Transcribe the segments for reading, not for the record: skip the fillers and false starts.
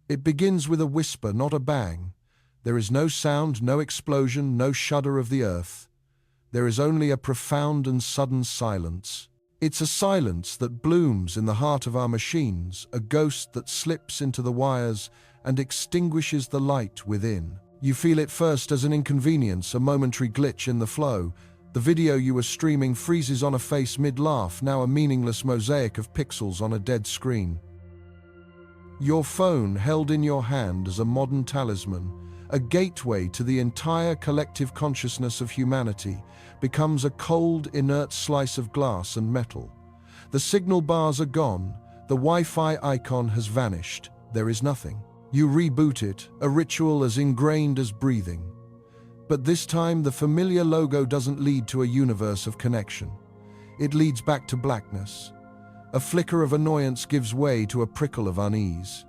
It begins with a whisper, not a bang. There is no sound, no explosion, no shudder of the earth. There is only a profound and sudden silence. It's a silence that blooms in the heart of our machines, a ghost that slips into the wires and extinguishes the light within. You feel it first as an inconvenience, a momentary glitch in the flow. The video you were streaming freezes on a face mid-laugh, now a meaningless mosaic of pixels on a dead screen. Your phone, held in your hand as a modern talisman, a gateway to the entire collective consciousness of humanity, becomes a cold, inert slice of glass and metal. The signal bars are gone, the Wi-Fi icon has vanished, there is nothing. You reboot it, a ritual as ingrained as breathing. But this time the familiar logo doesn't lead to a universe of connection. It leads back to blackness. A flicker of annoyance gives way to a prickle of unease.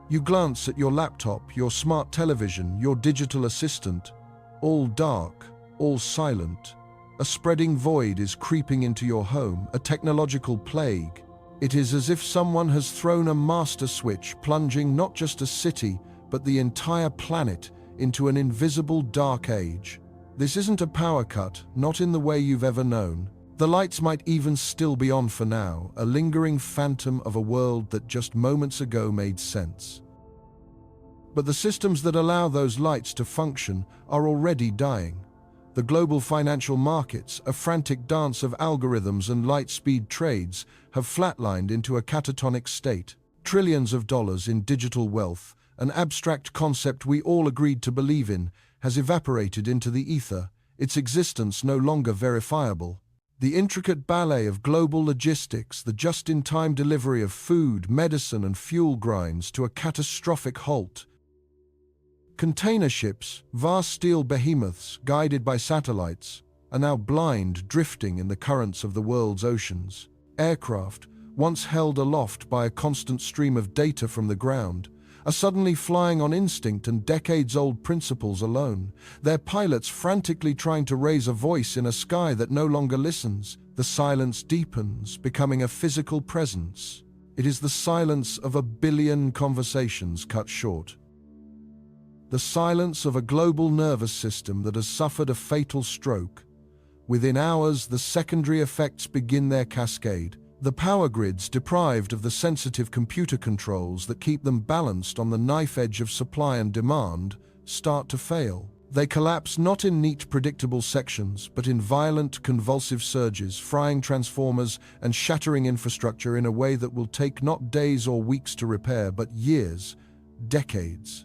You glance at your laptop, your smart television, your digital assistant. All dark, all silent. A spreading void is creeping into your home, a technological plague. It is as if someone has thrown a master switch, plunging not just a city, but the entire planet into an invisible dark age. This isn't a power cut, not in the way you've ever known. The lights might even still be on for now, a lingering phantom of a world that just moments ago made sense. But the systems that allow those lights to function are already dying. The global financial markets, a frantic dance of algorithms and light-speed trades, have flatlined into a catatonic state. Trillions of dollars in digital wealth, an abstract concept we all agreed to believe in, has evaporated into the ether, its existence no longer verifiable. The intricate ballet of global logistics, the just-in-time delivery of food, medicine, and fuel grinds to a catastrophic halt. Container ships, vast steel behemoths guided by satellites, are now blind, drifting in the currents of the world's oceans. Aircraft, once held aloft by a constant stream of data from the ground, are suddenly flying on instinct and decades-old principles alone, their pilots frantically trying to raise a voice in a sky that no longer listens. The silence deepens, becoming a physical presence. It is the silence of a billion conversations cut short. The silence of a global nervous system that has suffered a fatal stroke. Within hours, the secondary effects begin their cascade. The power grids, deprived of the sensitive computer controls that keep them balanced on the knife edge of supply and demand, start to fail. They collapse not in neat, predictable sections, but in violent, convulsive surges, frying transformers and shattering infrastructure in a way that will take not days or weeks to repair, but years, decades.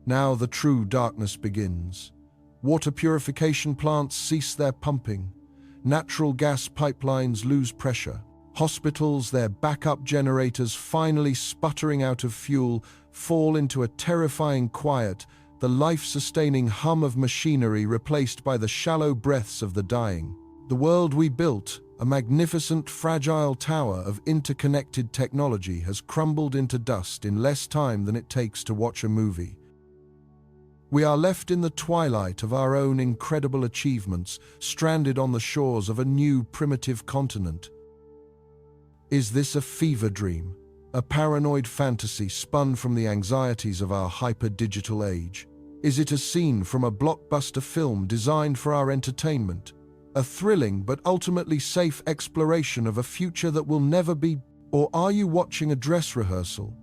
Now the true darkness begins. Water purification plants cease their pumping. Natural gas pipelines lose pressure. Hospitals, their backup generators finally sputtering out of fuel, fall into a terrifying quiet, the life-sustaining hum of machinery replaced by the shallow breaths of the dying. The world we built, a magnificent, fragile tower of interconnected technology, has crumbled into dust in less time than it takes to watch a movie. We are left in the twilight of our own incredible achievements, stranded on the shores of a new primitive continent. Is this a fever dream, a paranoid fantasy spun from the anxieties of our hyper-digital age? Is it a scene from a blockbuster film designed for our entertainment? A thrilling but ultimately safe exploration of a future that will never be? Or are you watching a dress rehearsal,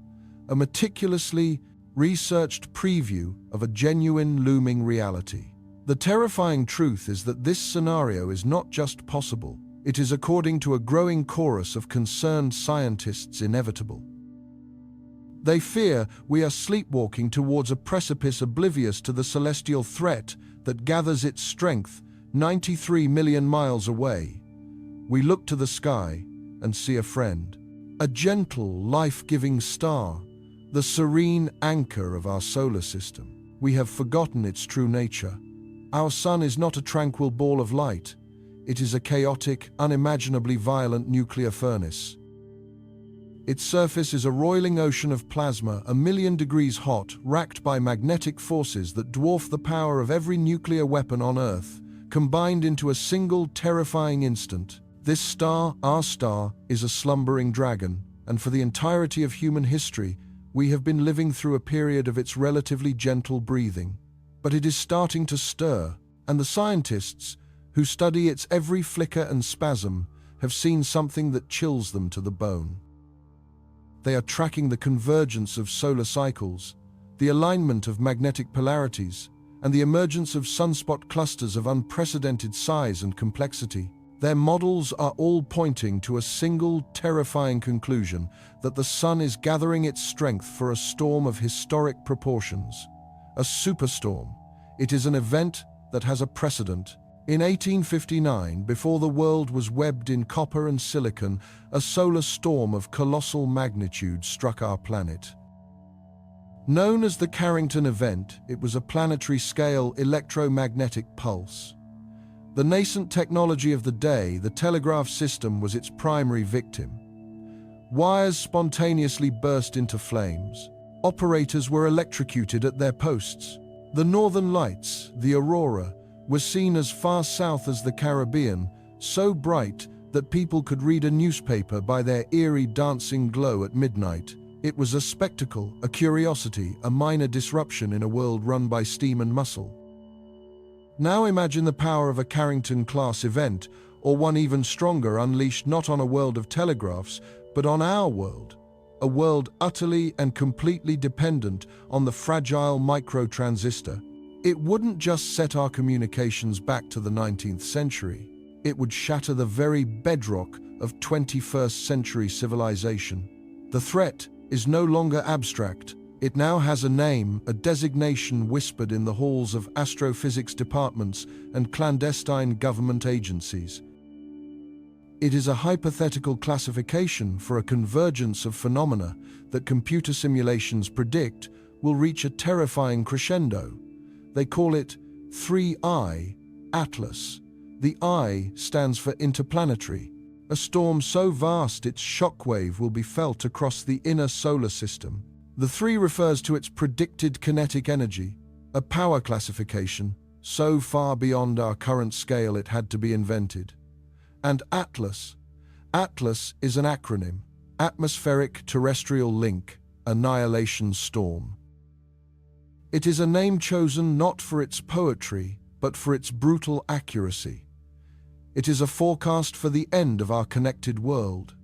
a meticulously researched preview of a genuine looming reality? The terrifying truth is that this scenario is not just possible, it is, according to a growing chorus of concerned scientists, inevitable. They fear we are sleepwalking towards a precipice oblivious to the celestial threat that gathers its strength 93 million miles away. We look to the sky and see a friend, a gentle, life-giving star, the serene anchor of our solar system. We have forgotten its true nature. Our sun is not a tranquil ball of light. It is a chaotic, unimaginably violent nuclear furnace. Its surface is a roiling ocean of plasma, 1,000,000 degrees hot, racked by magnetic forces that dwarf the power of every nuclear weapon on Earth, combined into a single terrifying instant. This star, our star, is a slumbering dragon, and for the entirety of human history, we have been living through a period of its relatively gentle breathing. But it is starting to stir, and the scientists, who study its every flicker and spasm, have seen something that chills them to the bone. They are tracking the convergence of solar cycles, the alignment of magnetic polarities, and the emergence of sunspot clusters of unprecedented size and complexity. Their models are all pointing to a single, terrifying conclusion: that the Sun is gathering its strength for a storm of historic proportions. A superstorm. It is an event that has a precedent. In 1859, before the world was webbed in copper and silicon, a solar storm of colossal magnitude struck our planet. Known as the Carrington event, it was a planetary-scale electromagnetic pulse. The nascent technology of the day, the telegraph system, was its primary victim. Wires spontaneously burst into flames. Operators were electrocuted at their posts. The northern lights, the aurora, was seen as far south as the Caribbean, so bright that people could read a newspaper by their eerie dancing glow at midnight. It was a spectacle, a curiosity, a minor disruption in a world run by steam and muscle. Now imagine the power of a Carrington-class event, or one even stronger, unleashed not on a world of telegraphs, but on our world. A world utterly and completely dependent on the fragile microtransistor. It wouldn't just set our communications back to the 19th century. It would shatter the very bedrock of 21st century civilization. The threat is no longer abstract. It now has a name, a designation whispered in the halls of astrophysics departments and clandestine government agencies. It is a hypothetical classification for a convergence of phenomena that computer simulations predict will reach a terrifying crescendo. They call it 3I, Atlas. The I stands for interplanetary. A storm so vast its shockwave will be felt across the inner solar system. The 3 refers to its predicted kinetic energy, a power classification so far beyond our current scale it had to be invented. And Atlas. Atlas is an acronym: Atmospheric Terrestrial Link, Annihilation Storm. It is a name chosen not for its poetry, but for its brutal accuracy. It is a forecast for the end of our connected world.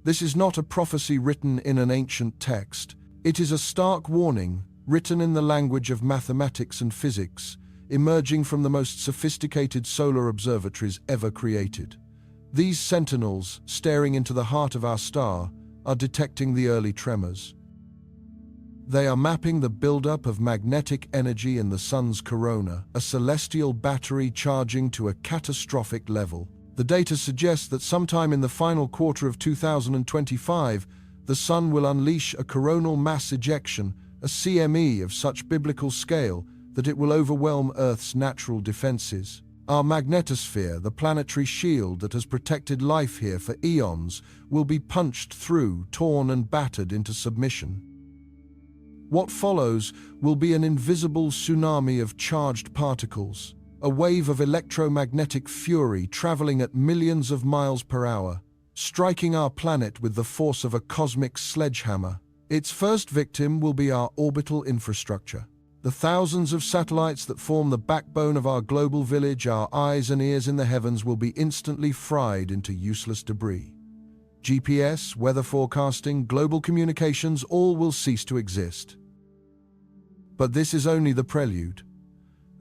This is not a prophecy written in an ancient text. It is a stark warning, written in the language of mathematics and physics, emerging from the most sophisticated solar observatories ever created. These sentinels, staring into the heart of our star, are detecting the early tremors. They are mapping the buildup of magnetic energy in the Sun's corona, a celestial battery charging to a catastrophic level. The data suggests that sometime in the final quarter of 2025, the Sun will unleash a coronal mass ejection, a CME of such biblical scale that it will overwhelm Earth's natural defenses. Our magnetosphere, the planetary shield that has protected life here for eons, will be punched through, torn and battered into submission. What follows will be an invisible tsunami of charged particles, a wave of electromagnetic fury traveling at millions of miles per hour, striking our planet with the force of a cosmic sledgehammer. Its first victim will be our orbital infrastructure. The thousands of satellites that form the backbone of our global village, our eyes and ears in the heavens, will be instantly fried into useless debris. GPS, weather forecasting, global communications, all will cease to exist. But this is only the prelude.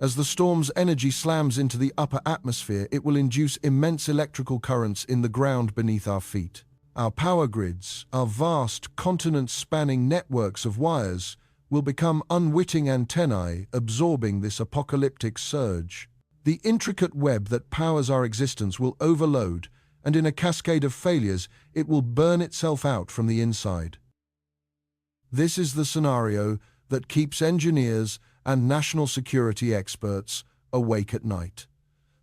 As the storm's energy slams into the upper atmosphere, it will induce immense electrical currents in the ground beneath our feet. Our power grids, our vast, continent-spanning networks of wires, will become unwitting antennae absorbing this apocalyptic surge. The intricate web that powers our existence will overload, and in a cascade of failures, it will burn itself out from the inside. This is the scenario that keeps engineers and national security experts awake at night.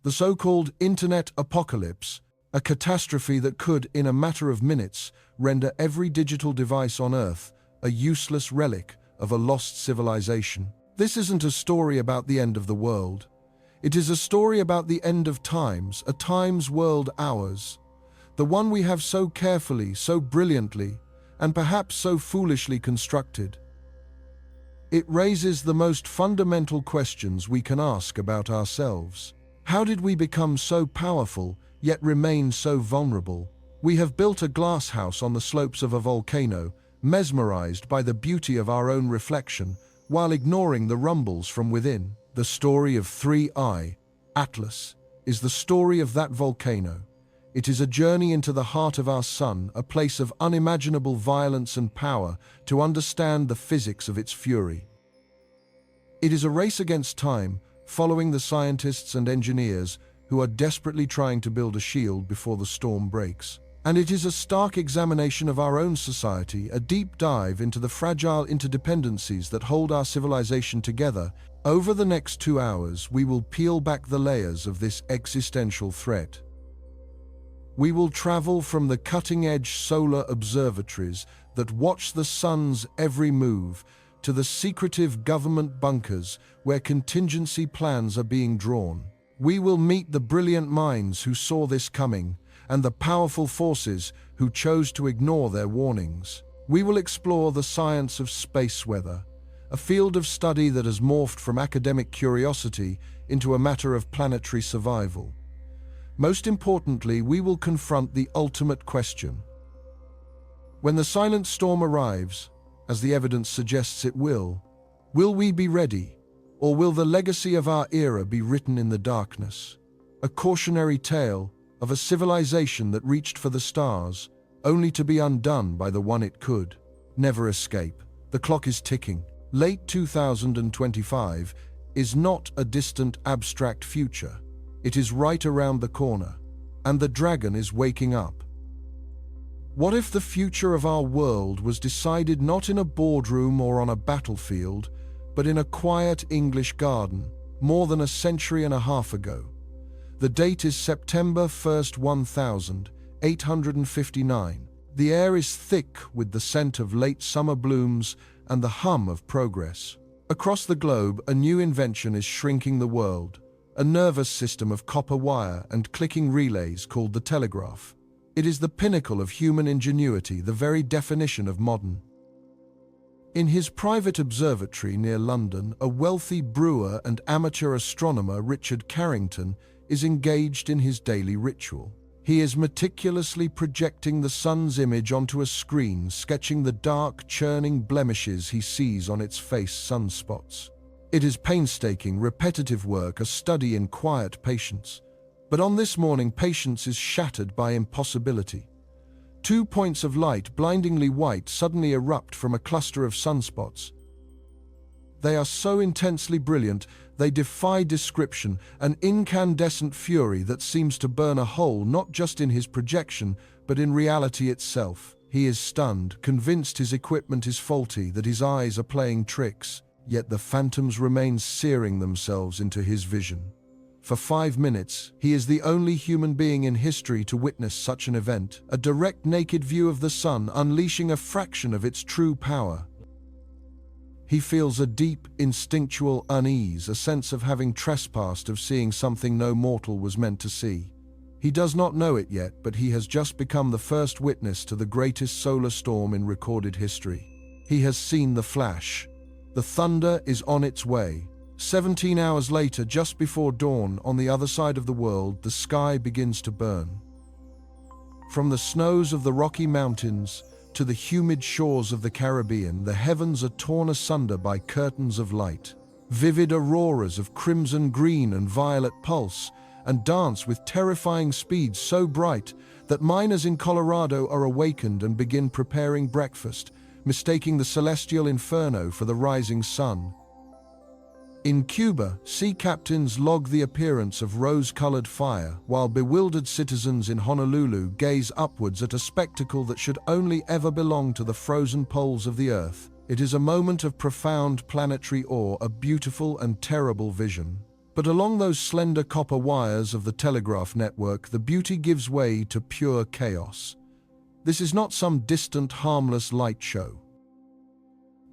The so-called Internet apocalypse, a catastrophe that could, in a matter of minutes, render every digital device on Earth a useless relic of a lost civilization. This isn't a story about the end of the world. It is a story about the end of times, a time's world ours. the one we have so carefully, so brilliantly, and perhaps so foolishly constructed. It raises the most fundamental questions we can ask about ourselves. How did we become so powerful, yet remain so vulnerable? We have built a glass house on the slopes of a volcano, mesmerized by the beauty of our own reflection, while ignoring the rumbles from within. The story of 3I, Atlas, is the story of that volcano. It is a journey into the heart of our sun, a place of unimaginable violence and power, to understand the physics of its fury. It is a race against time, following the scientists and engineers who are desperately trying to build a shield before the storm breaks. And it is a stark examination of our own society, a deep dive into the fragile interdependencies that hold our civilization together. Over the next 2 hours, we will peel back the layers of this existential threat. We will travel from the cutting-edge solar observatories that watch the sun's every move to the secretive government bunkers where contingency plans are being drawn. We will meet the brilliant minds who saw this coming and the powerful forces who chose to ignore their warnings. We will explore the science of space weather, a field of study that has morphed from academic curiosity into a matter of planetary survival. Most importantly, we will confront the ultimate question. When the silent storm arrives, as the evidence suggests it will we be ready, or will the legacy of our era be written in the darkness? A cautionary tale of a civilization that reached for the stars, only to be undone by the one it could never escape. The clock is ticking. Late 2025 is not a distant, abstract future. It is right around the corner, and the dragon is waking up. What if the future of our world was decided not in a boardroom or on a battlefield, but in a quiet English garden, more than a century and a half ago? The date is September 1st, 1859. The air is thick with the scent of late summer blooms and the hum of progress. Across the globe, a new invention is shrinking the world. A nervous system of copper wire and clicking relays called the telegraph. It is the pinnacle of human ingenuity, the very definition of modern. In his private observatory near London, a wealthy brewer and amateur astronomer, Richard Carrington, is engaged in his daily ritual. He is meticulously projecting the sun's image onto a screen, sketching the dark, churning blemishes he sees on its face, sunspots. It is painstaking, repetitive work, a study in quiet patience. But on this morning, patience is shattered by impossibility. 2 points of light, blindingly white, suddenly erupt from a cluster of sunspots. They are so intensely brilliant, they defy description, an incandescent fury that seems to burn a hole not just in his projection, but in reality itself. He is stunned, convinced his equipment is faulty, that his eyes are playing tricks. Yet the phantoms remain searing themselves into his vision. For 5 minutes, he is the only human being in history to witness such an event, a direct naked view of the sun unleashing a fraction of its true power. He feels a deep, instinctual unease, a sense of having trespassed, of seeing something no mortal was meant to see. He does not know it yet, but he has just become the first witness to the greatest solar storm in recorded history. He has seen the flash. The thunder is on its way. 17 hours later, just before dawn, on the other side of the world, the sky begins to burn. From the snows of the Rocky Mountains to the humid shores of the Caribbean, the heavens are torn asunder by curtains of light. Vivid auroras of crimson, green, and violet pulse and dance with terrifying speed so bright that miners in Colorado are awakened and begin preparing breakfast, mistaking the celestial inferno for the rising sun. In Cuba, sea captains log the appearance of rose-colored fire, while bewildered citizens in Honolulu gaze upwards at a spectacle that should only ever belong to the frozen poles of the Earth. It is a moment of profound planetary awe, a beautiful and terrible vision. But along those slender copper wires of the telegraph network, the beauty gives way to pure chaos. This is not some distant, harmless light show.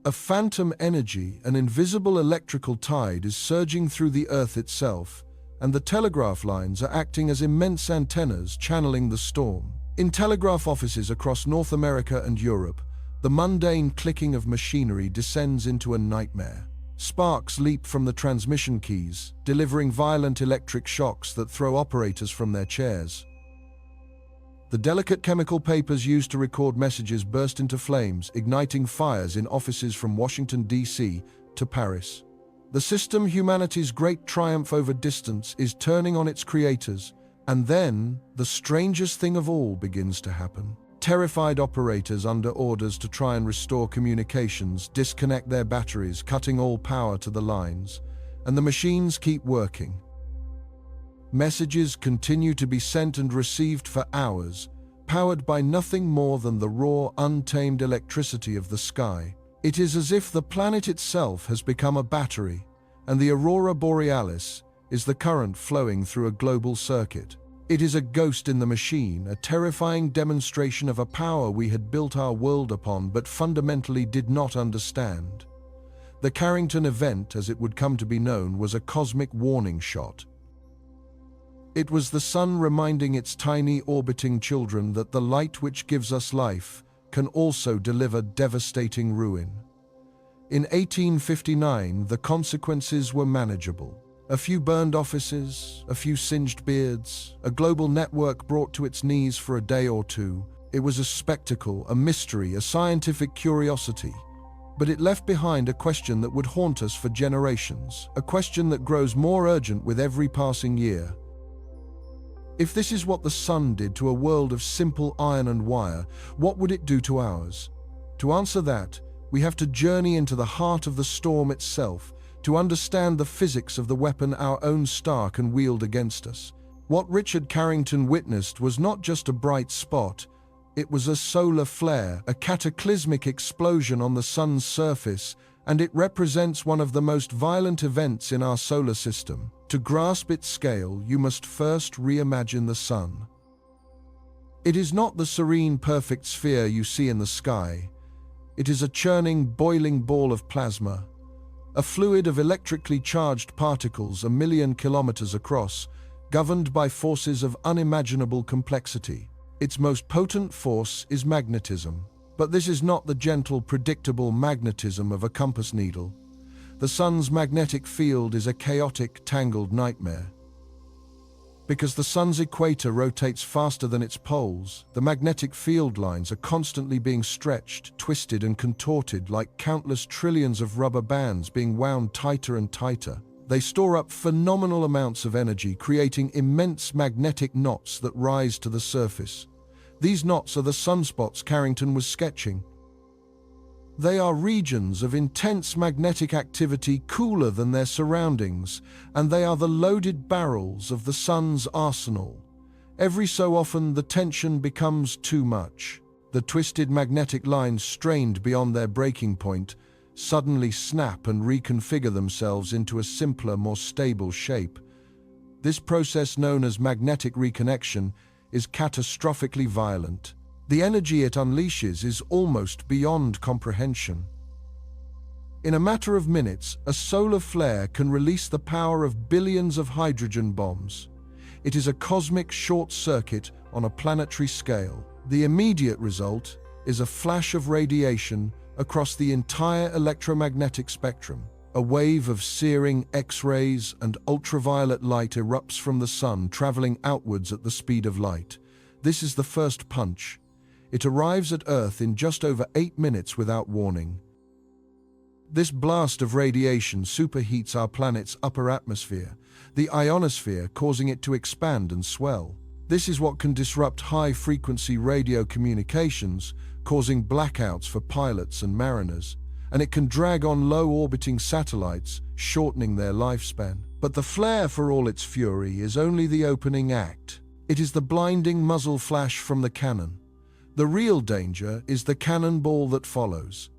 A phantom energy, an invisible electrical tide, is surging through the Earth itself, and the telegraph lines are acting as immense antennas channeling the storm. In telegraph offices across North America and Europe, the mundane clicking of machinery descends into a nightmare. Sparks leap from the transmission keys, delivering violent electric shocks that throw operators from their chairs. The delicate chemical papers used to record messages burst into flames, igniting fires in offices from Washington, D.C. to Paris. The system, humanity's great triumph over distance, is turning on its creators, and then the strangest thing of all begins to happen. Terrified operators under orders to try and restore communications disconnect their batteries, cutting all power to the lines, and the machines keep working. Messages continue to be sent and received for hours, powered by nothing more than the raw, untamed electricity of the sky. It is as if the planet itself has become a battery, and the aurora borealis is the current flowing through a global circuit. It is a ghost in the machine, a terrifying demonstration of a power we had built our world upon but fundamentally did not understand. The Carrington event, as it would come to be known, was a cosmic warning shot. It was the sun reminding its tiny orbiting children that the light which gives us life can also deliver devastating ruin. In 1859, the consequences were manageable. A few burned offices, a few singed beards, a global network brought to its knees for a day or two. It was a spectacle, a mystery, a scientific curiosity. But it left behind a question that would haunt us for generations, a question that grows more urgent with every passing year. If this is what the sun did to a world of simple iron and wire, what would it do to ours? To answer that, we have to journey into the heart of the storm itself, to understand the physics of the weapon our own star can wield against us. What Richard Carrington witnessed was not just a bright spot, it was a solar flare, a cataclysmic explosion on the sun's surface, and it represents one of the most violent events in our solar system. To grasp its scale, you must first reimagine the sun. It is not the serene, perfect sphere you see in the sky. It is a churning, boiling ball of plasma, a fluid of electrically charged particles 1,000,000 kilometers across, governed by forces of unimaginable complexity. Its most potent force is magnetism. But this is not the gentle, predictable magnetism of a compass needle. The sun's magnetic field is a chaotic, tangled nightmare. Because the sun's equator rotates faster than its poles, the magnetic field lines are constantly being stretched, twisted, and contorted like countless trillions of rubber bands being wound tighter and tighter. They store up phenomenal amounts of energy, creating immense magnetic knots that rise to the surface. These knots are the sunspots Carrington was sketching. They are regions of intense magnetic activity cooler than their surroundings, and they are the loaded barrels of the sun's arsenal. Every so often, the tension becomes too much. The twisted magnetic lines, strained beyond their breaking point, suddenly snap and reconfigure themselves into a simpler, more stable shape. This process, known as magnetic reconnection, is catastrophically violent. The energy it unleashes is almost beyond comprehension. In a matter of minutes, a solar flare can release the power of billions of hydrogen bombs. It is a cosmic short circuit on a planetary scale. The immediate result is a flash of radiation across the entire electromagnetic spectrum. A wave of searing X-rays and ultraviolet light erupts from the sun, traveling outwards at the speed of light. This is the first punch. It arrives at Earth in just over 8 minutes without warning. This blast of radiation superheats our planet's upper atmosphere, the ionosphere, causing it to expand and swell. This is what can disrupt high-frequency radio communications, causing blackouts for pilots and mariners, and it can drag on low-orbiting satellites, shortening their lifespan. But the flare, for all its fury, is only the opening act. It is the blinding muzzle flash from the cannon. The real danger is the cannonball that follows.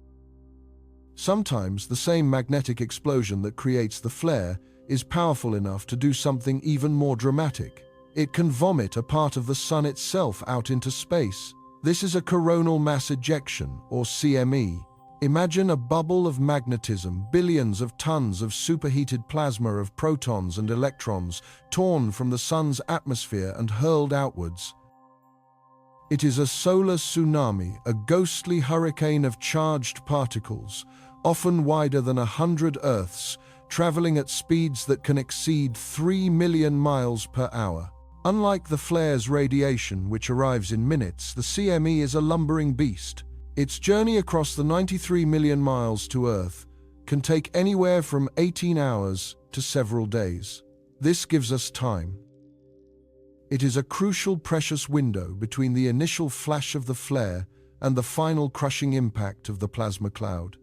Sometimes the same magnetic explosion that creates the flare is powerful enough to do something even more dramatic. It can vomit a part of the sun itself out into space. This is a coronal mass ejection, or CME. Imagine a bubble of magnetism, billions of tons of superheated plasma of protons and electrons torn from the sun's atmosphere and hurled outwards. It is a solar tsunami, a ghostly hurricane of charged particles, often wider than 100 Earths, traveling at speeds that can exceed 3 million miles per hour. Unlike the flare's radiation, which arrives in minutes, the CME is a lumbering beast. Its journey across the 93 million miles to Earth can take anywhere from 18 hours to several days. This gives us time. It is a crucial, precious window between the initial flash of the flare and the final crushing impact of the plasma cloud.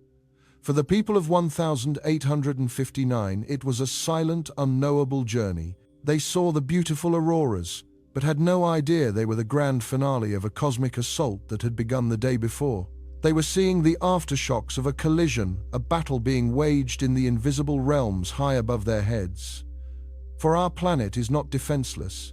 For the people of 1859, it was a silent, unknowable journey. They saw the beautiful auroras, but had no idea they were the grand finale of a cosmic assault that had begun the day before. They were seeing the aftershocks of a collision, a battle being waged in the invisible realms high above their heads. For our planet is not defenseless.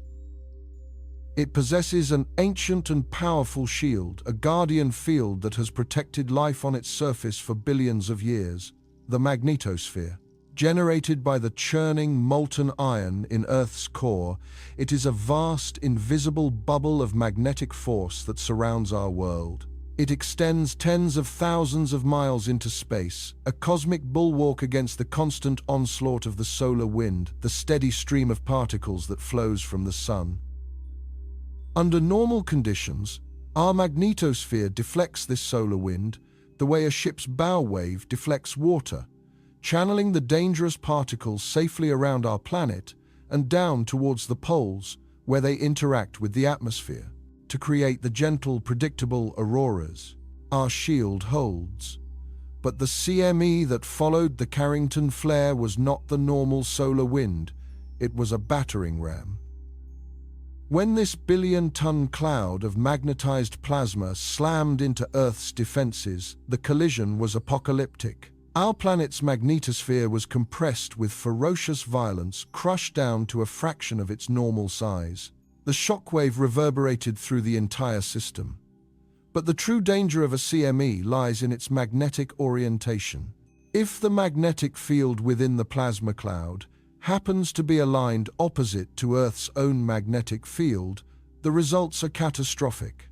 It possesses an ancient and powerful shield, a guardian field that has protected life on its surface for billions of years, the magnetosphere. Generated by the churning, molten iron in Earth's core, it is a vast, invisible bubble of magnetic force that surrounds our world. It extends tens of thousands of miles into space, a cosmic bulwark against the constant onslaught of the solar wind, the steady stream of particles that flows from the sun. Under normal conditions, our magnetosphere deflects this solar wind the way a ship's bow wave deflects water, channeling the dangerous particles safely around our planet and down towards the poles where they interact with the atmosphere to create the gentle, predictable auroras our shield holds. But the CME that followed the Carrington flare was not the normal solar wind, it was a battering ram. When this billion-ton cloud of magnetized plasma slammed into Earth's defenses, the collision was apocalyptic. Our planet's magnetosphere was compressed with ferocious violence, crushed down to a fraction of its normal size. The shockwave reverberated through the entire system. But the true danger of a CME lies in its magnetic orientation. If the magnetic field within the plasma cloud happens to be aligned opposite to Earth's own magnetic field, the results are catastrophic.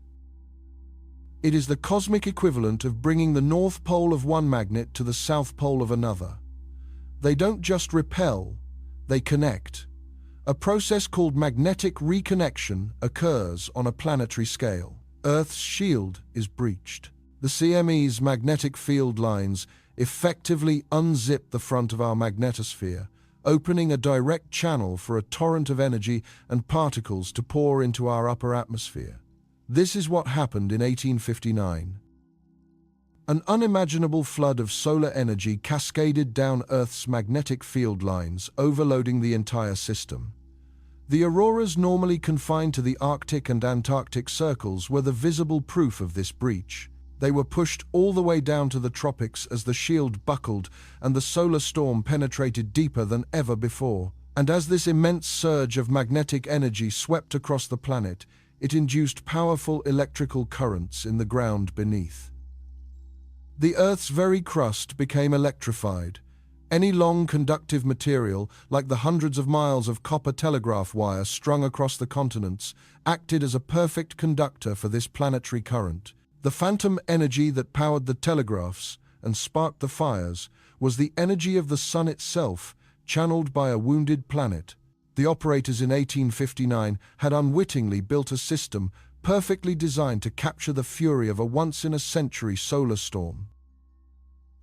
It is the cosmic equivalent of bringing the north pole of one magnet to the south pole of another. They don't just repel, they connect. A process called magnetic reconnection occurs on a planetary scale. Earth's shield is breached. The CME's magnetic field lines effectively unzip the front of our magnetosphere, opening a direct channel for a torrent of energy and particles to pour into our upper atmosphere. This is what happened in 1859. An unimaginable flood of solar energy cascaded down Earth's magnetic field lines, overloading the entire system. The auroras, normally confined to the Arctic and Antarctic circles, were the visible proof of this breach. They were pushed all the way down to the tropics as the shield buckled and the solar storm penetrated deeper than ever before. And as this immense surge of magnetic energy swept across the planet, it induced powerful electrical currents in the ground beneath. The Earth's very crust became electrified. Any long conductive material, like the hundreds of miles of copper telegraph wire strung across the continents, acted as a perfect conductor for this planetary current. The phantom energy that powered the telegraphs and sparked the fires was the energy of the sun itself, channeled by a wounded planet. The operators in 1859 had unwittingly built a system perfectly designed to capture the fury of a once-in-a-century solar storm.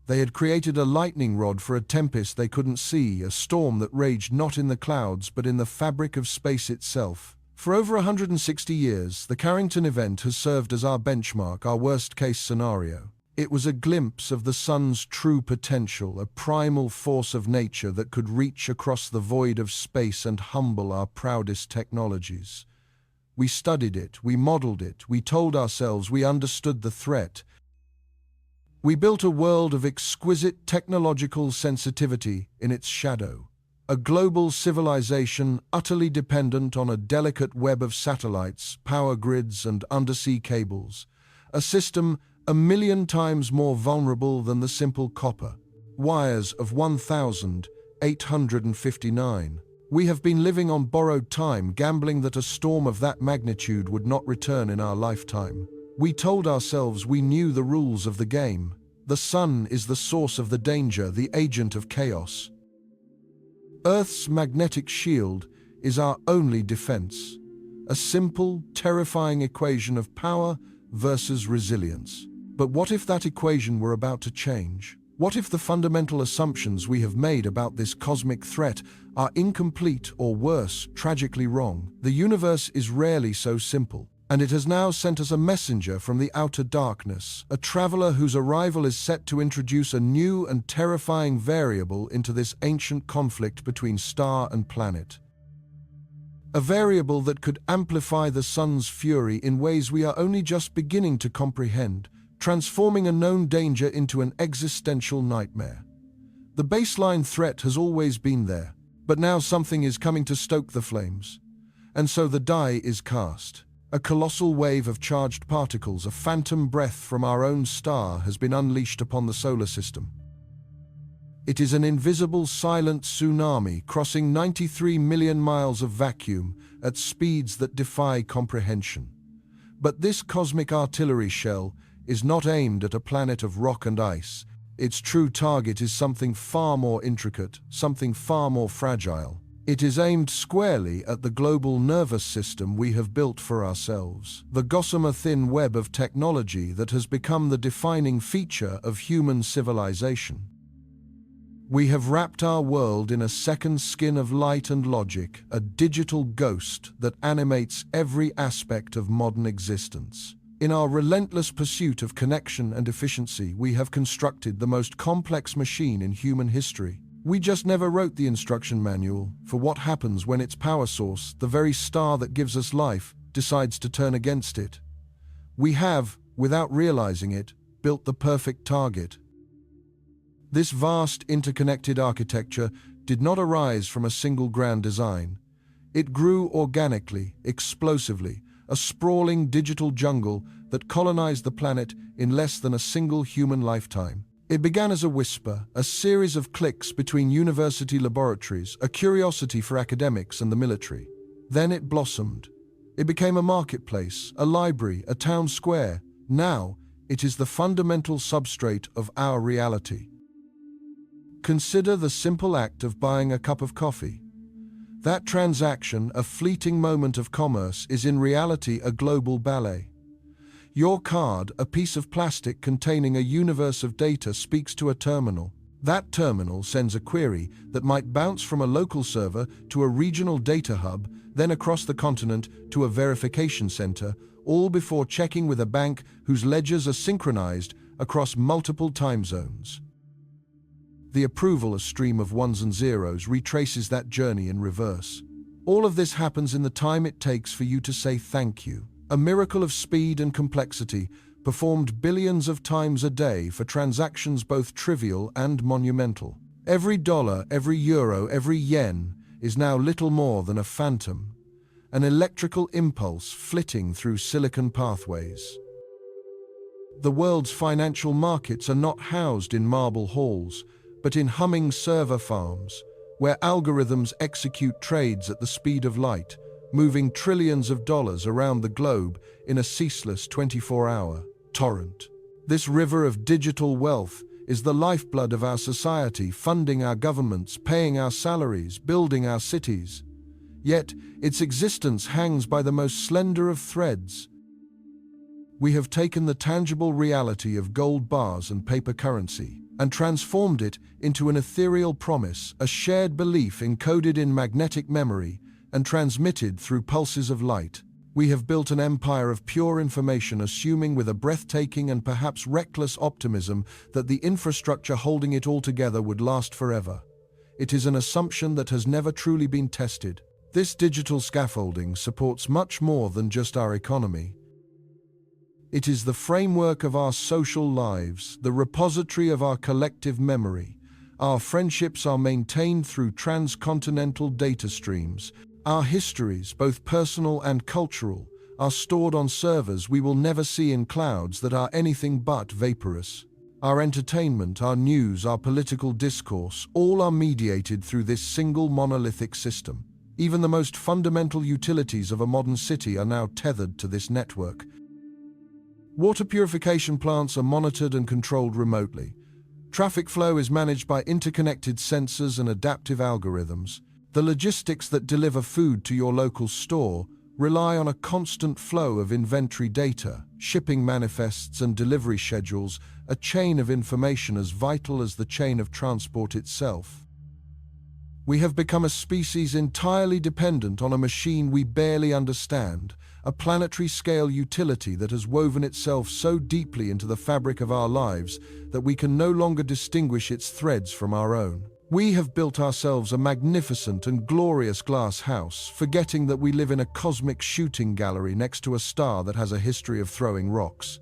They had created a lightning rod for a tempest they couldn't see, a storm that raged not in the clouds but in the fabric of space itself. For over 160 years, the Carrington event has served as our benchmark, our worst-case scenario. It was a glimpse of the sun's true potential, a primal force of nature that could reach across the void of space and humble our proudest technologies. We studied it, we modeled it, we told ourselves we understood the threat. We built a world of exquisite technological sensitivity in its shadow. A global civilization utterly dependent on a delicate web of satellites, power grids, and undersea cables. A system 1,000,000 times more vulnerable than the simple copper wires of 1859. We have been living on borrowed time, gambling that a storm of that magnitude would not return in our lifetime. We told ourselves we knew the rules of the game. The sun is the source of the danger, the agent of chaos. Earth's magnetic shield is our only defense. A simple, terrifying equation of power versus resilience. But what if that equation were about to change? What if the fundamental assumptions we have made about this cosmic threat are incomplete or worse, tragically wrong? The universe is rarely so simple, and it has now sent us a messenger from the outer darkness, a traveler whose arrival is set to introduce a new and terrifying variable into this ancient conflict between star and planet. A variable that could amplify the sun's fury in ways we are only just beginning to comprehend, transforming a known danger into an existential nightmare. The baseline threat has always been there, but now something is coming to stoke the flames. And so the die is cast. A colossal wave of charged particles, a phantom breath from our own star, has been unleashed upon the solar system. It is an invisible, silent tsunami crossing 93 million miles of vacuum at speeds that defy comprehension. But this cosmic artillery shell is not aimed at a planet of rock and ice. Its true target is something far more intricate, something far more fragile. It is aimed squarely at the global nervous system we have built for ourselves, the gossamer-thin web of technology that has become the defining feature of human civilization. We have wrapped our world in a second skin of light and logic, a digital ghost that animates every aspect of modern existence. In our relentless pursuit of connection and efficiency, we have constructed the most complex machine in human history. We just never wrote the instruction manual for what happens when its power source, the very star that gives us life, decides to turn against it. We have, without realizing it, built the perfect target. This vast interconnected architecture did not arise from a single grand design. It grew organically, explosively, a sprawling digital jungle that colonized the planet in less than a single human lifetime. It began as a whisper, a series of clicks between university laboratories, a curiosity for academics and the military. Then it blossomed. It became a marketplace, a library, a town square. Now, it is the fundamental substrate of our reality. Consider the simple act of buying a cup of coffee. That transaction, a fleeting moment of commerce, is in reality a global ballet. Your card, a piece of plastic containing a universe of data, speaks to a terminal. That terminal sends a query that might bounce from a local server to a regional data hub, then across the continent to a verification center, all before checking with a bank whose ledgers are synchronized across multiple time zones. The approval, a stream of ones and zeros, retraces that journey in reverse. All of this happens in the time it takes for you to say thank you. A miracle of speed and complexity, performed billions of times a day for transactions both trivial and monumental. Every dollar, every euro, every yen is now little more than a phantom, an electrical impulse flitting through silicon pathways. The world's financial markets are not housed in marble halls, but in humming server farms, where algorithms execute trades at the speed of light, moving trillions of dollars around the globe in a ceaseless 24-hour torrent. This river of digital wealth is the lifeblood of our society, funding our governments, paying our salaries, building our cities. Yet, its existence hangs by the most slender of threads. We have taken the tangible reality of gold bars and paper currency and transformed it into an ethereal promise, a shared belief encoded in magnetic memory and transmitted through pulses of light. We have built an empire of pure information, assuming with a breathtaking and perhaps reckless optimism that the infrastructure holding it all together would last forever. It is an assumption that has never truly been tested. This digital scaffolding supports much more than just our economy. It is the framework of our social lives, the repository of our collective memory. Our friendships are maintained through transcontinental data streams. Our histories, both personal and cultural, are stored on servers we will never see in clouds that are anything but vaporous. Our entertainment, our news, our political discourse, all are mediated through this single monolithic system. Even the most fundamental utilities of a modern city are now tethered to this network. Water purification plants are monitored and controlled remotely. Traffic flow is managed by interconnected sensors and adaptive algorithms. The logistics that deliver food to your local store rely on a constant flow of inventory data, shipping manifests and delivery schedules, a chain of information as vital as the chain of transport itself. We have become a species entirely dependent on a machine we barely understand, a planetary-scale utility that has woven itself so deeply into the fabric of our lives that we can no longer distinguish its threads from our own. We have built ourselves a magnificent and glorious glass house, forgetting that we live in a cosmic shooting gallery next to a star that has a history of throwing rocks.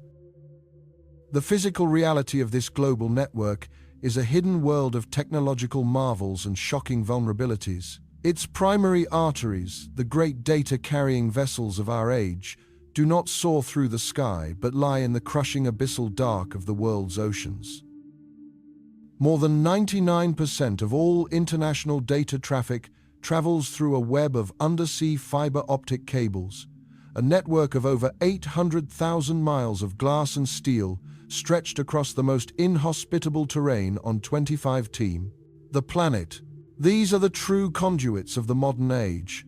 The physical reality of this global network is a hidden world of technological marvels and shocking vulnerabilities. Its primary arteries, the great data-carrying vessels of our age, do not soar through the sky but lie in the crushing abyssal dark of the world's oceans. More than 99% of all international data traffic travels through a web of undersea fiber optic cables, a network of over 800,000 miles of glass and steel stretched across the most inhospitable terrain on 25 Team, the planet. These are the true conduits of the modern age.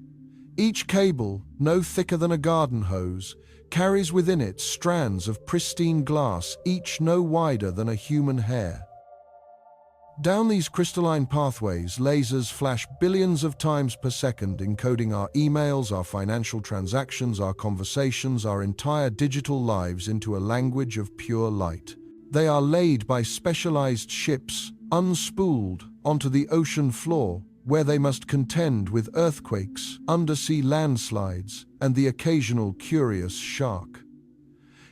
Each cable, no thicker than a garden hose, carries within it strands of pristine glass, each no wider than a human hair. Down these crystalline pathways, lasers flash billions of times per second, encoding our emails, our financial transactions, our conversations, our entire digital lives into a language of pure light. They are laid by specialized ships, unspooled, onto the ocean floor, where they must contend with earthquakes, undersea landslides, and the occasional curious shark.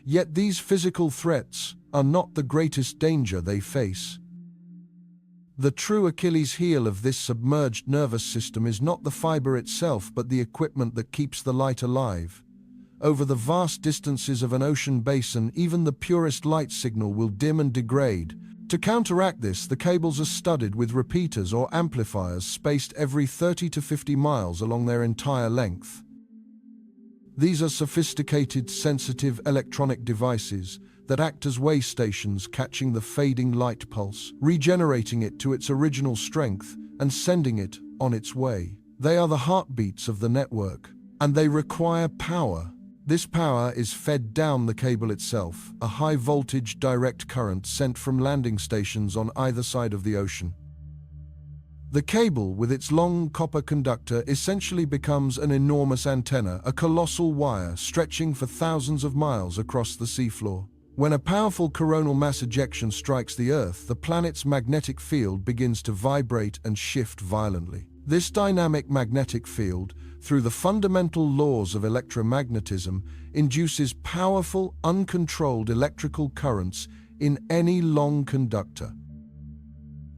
Yet these physical threats are not the greatest danger they face. The true Achilles heel of this submerged nervous system is not the fiber itself, but the equipment that keeps the light alive. Over the vast distances of an ocean basin, even the purest light signal will dim and degrade. To counteract this, the cables are studded with repeaters or amplifiers spaced every 30 to 50 miles along their entire length. These are sophisticated, sensitive electronic devices that act as way stations, catching the fading light pulse, regenerating it to its original strength, and sending it on its way. They are the heartbeats of the network, and they require power. This power is fed down the cable itself, a high-voltage direct current sent from landing stations on either side of the ocean. The cable, with its long copper conductor, essentially becomes an enormous antenna, a colossal wire stretching for thousands of miles across the seafloor. When a powerful coronal mass ejection strikes the Earth, the planet's magnetic field begins to vibrate and shift violently. This dynamic magnetic field, through the fundamental laws of electromagnetism, induces powerful, uncontrolled electrical currents in any long conductor.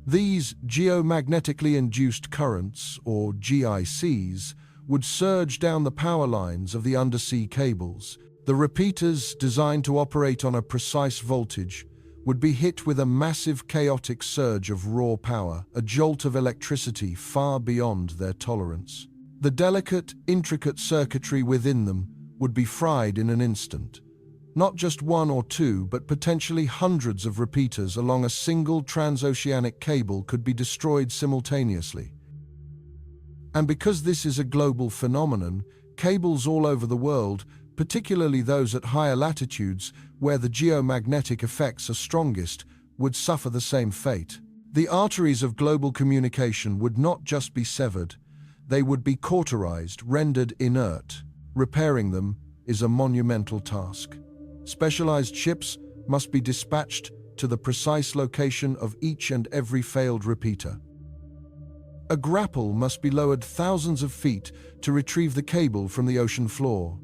These geomagnetically induced currents, or GICs, would surge down the power lines of the undersea cables. The repeaters, designed to operate on a precise voltage, would be hit with a massive chaotic surge of raw power, a jolt of electricity far beyond their tolerance. The delicate, intricate circuitry within them would be fried in an instant. Not just one or two, but potentially hundreds of repeaters along a single transoceanic cable could be destroyed simultaneously. And because this is a global phenomenon, cables all over the world, particularly those at higher latitudes where the geomagnetic effects are strongest, would suffer the same fate. The arteries of global communication would not just be severed, they would be cauterized, rendered inert. Repairing them is a monumental task. Specialized ships must be dispatched to the precise location of each and every failed repeater. A grapple must be lowered thousands of feet to retrieve the cable from the ocean floor.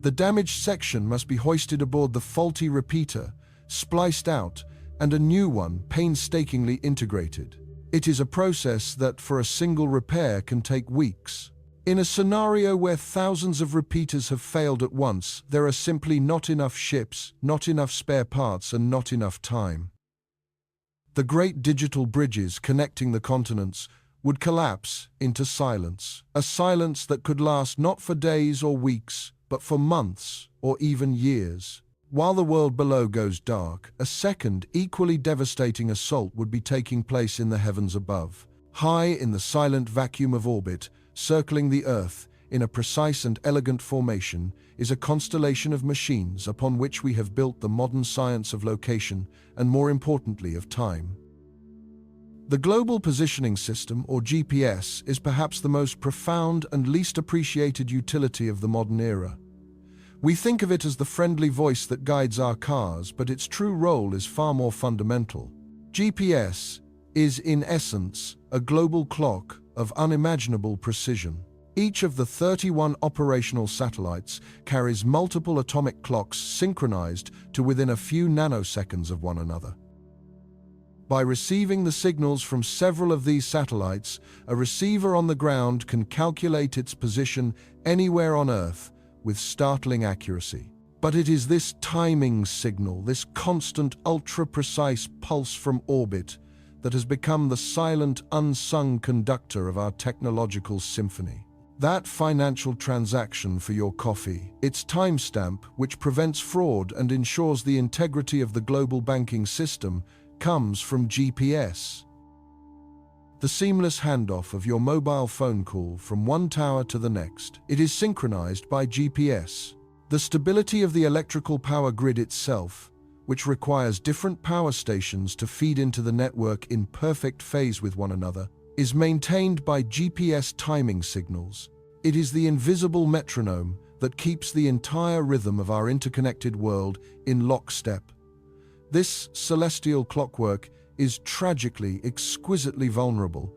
The damaged section must be hoisted aboard the faulty repeater, spliced out, and a new one painstakingly integrated. It is a process that, for a single repair, can take weeks. In a scenario where thousands of repeaters have failed at once, there are simply not enough ships, not enough spare parts, and not enough time. The great digital bridges connecting the continents would collapse into silence, a silence that could last not for days or weeks, but for months or even years. While the world below goes dark, a second, equally devastating assault would be taking place in the heavens above. High in the silent vacuum of orbit, circling the Earth in a precise and elegant formation, is a constellation of machines upon which we have built the modern science of location and, more importantly, of time. The Global Positioning System, or GPS, is perhaps the most profound and least appreciated utility of the modern era. We think of it as the friendly voice that guides our cars, but its true role is far more fundamental. GPS is, in essence, a global clock of unimaginable precision. Each of the 31 operational satellites carries multiple atomic clocks synchronized to within a few nanoseconds of one another. By receiving the signals from several of these satellites, a receiver on the ground can calculate its position anywhere on Earth with startling accuracy. But it is this timing signal, this constant, ultra-precise pulse from orbit, that has become the silent, unsung conductor of our technological symphony. That financial transaction for your coffee, its timestamp, which prevents fraud and ensures the integrity of the global banking system, comes from GPS. The seamless handoff of your mobile phone call from one tower to the next. It is synchronized by GPS. The stability of the electrical power grid itself, which requires different power stations to feed into the network in perfect phase with one another, is maintained by GPS timing signals. It is the invisible metronome that keeps the entire rhythm of our interconnected world in lockstep. This celestial clockwork is tragically, exquisitely vulnerable.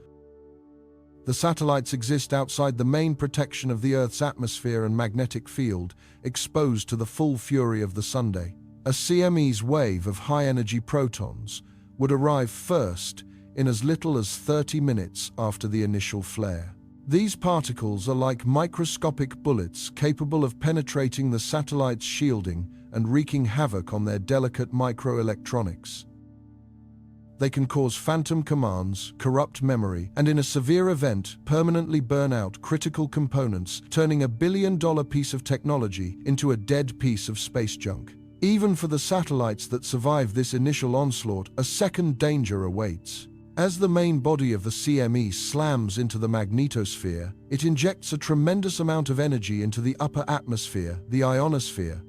The satellites exist outside the main protection of the Earth's atmosphere and magnetic field, exposed to the full fury of the Sunday. A CME's wave of high-energy protons would arrive first in as little as 30 minutes after the initial flare. These particles are like microscopic bullets capable of penetrating the satellite's shielding and wreaking havoc on their delicate microelectronics. They can cause phantom commands, corrupt memory, and in a severe event, permanently burn out critical components, turning a billion-dollar piece of technology into a dead piece of space junk. Even for the satellites that survive this initial onslaught, a second danger awaits. As the main body of the CME slams into the magnetosphere, it injects a tremendous amount of energy into the upper atmosphere, the ionosphere.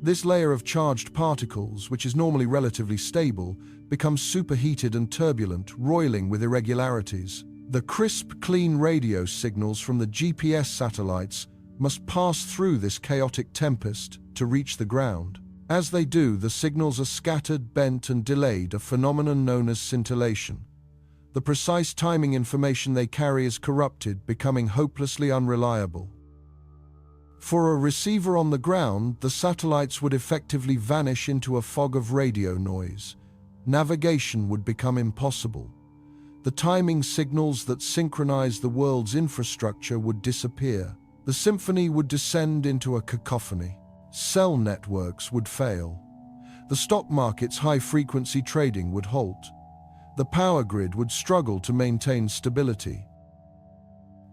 This layer of charged particles, which is normally relatively stable, becomes superheated and turbulent, roiling with irregularities. The crisp, clean radio signals from the GPS satellites must pass through this chaotic tempest to reach the ground. As they do, the signals are scattered, bent, and delayed, a phenomenon known as scintillation. The precise timing information they carry is corrupted, becoming hopelessly unreliable. For a receiver on the ground, the satellites would effectively vanish into a fog of radio noise. Navigation would become impossible. The timing signals that synchronize the world's infrastructure would disappear. The symphony would descend into a cacophony. Cell networks would fail. The stock market's high-frequency trading would halt. The power grid would struggle to maintain stability.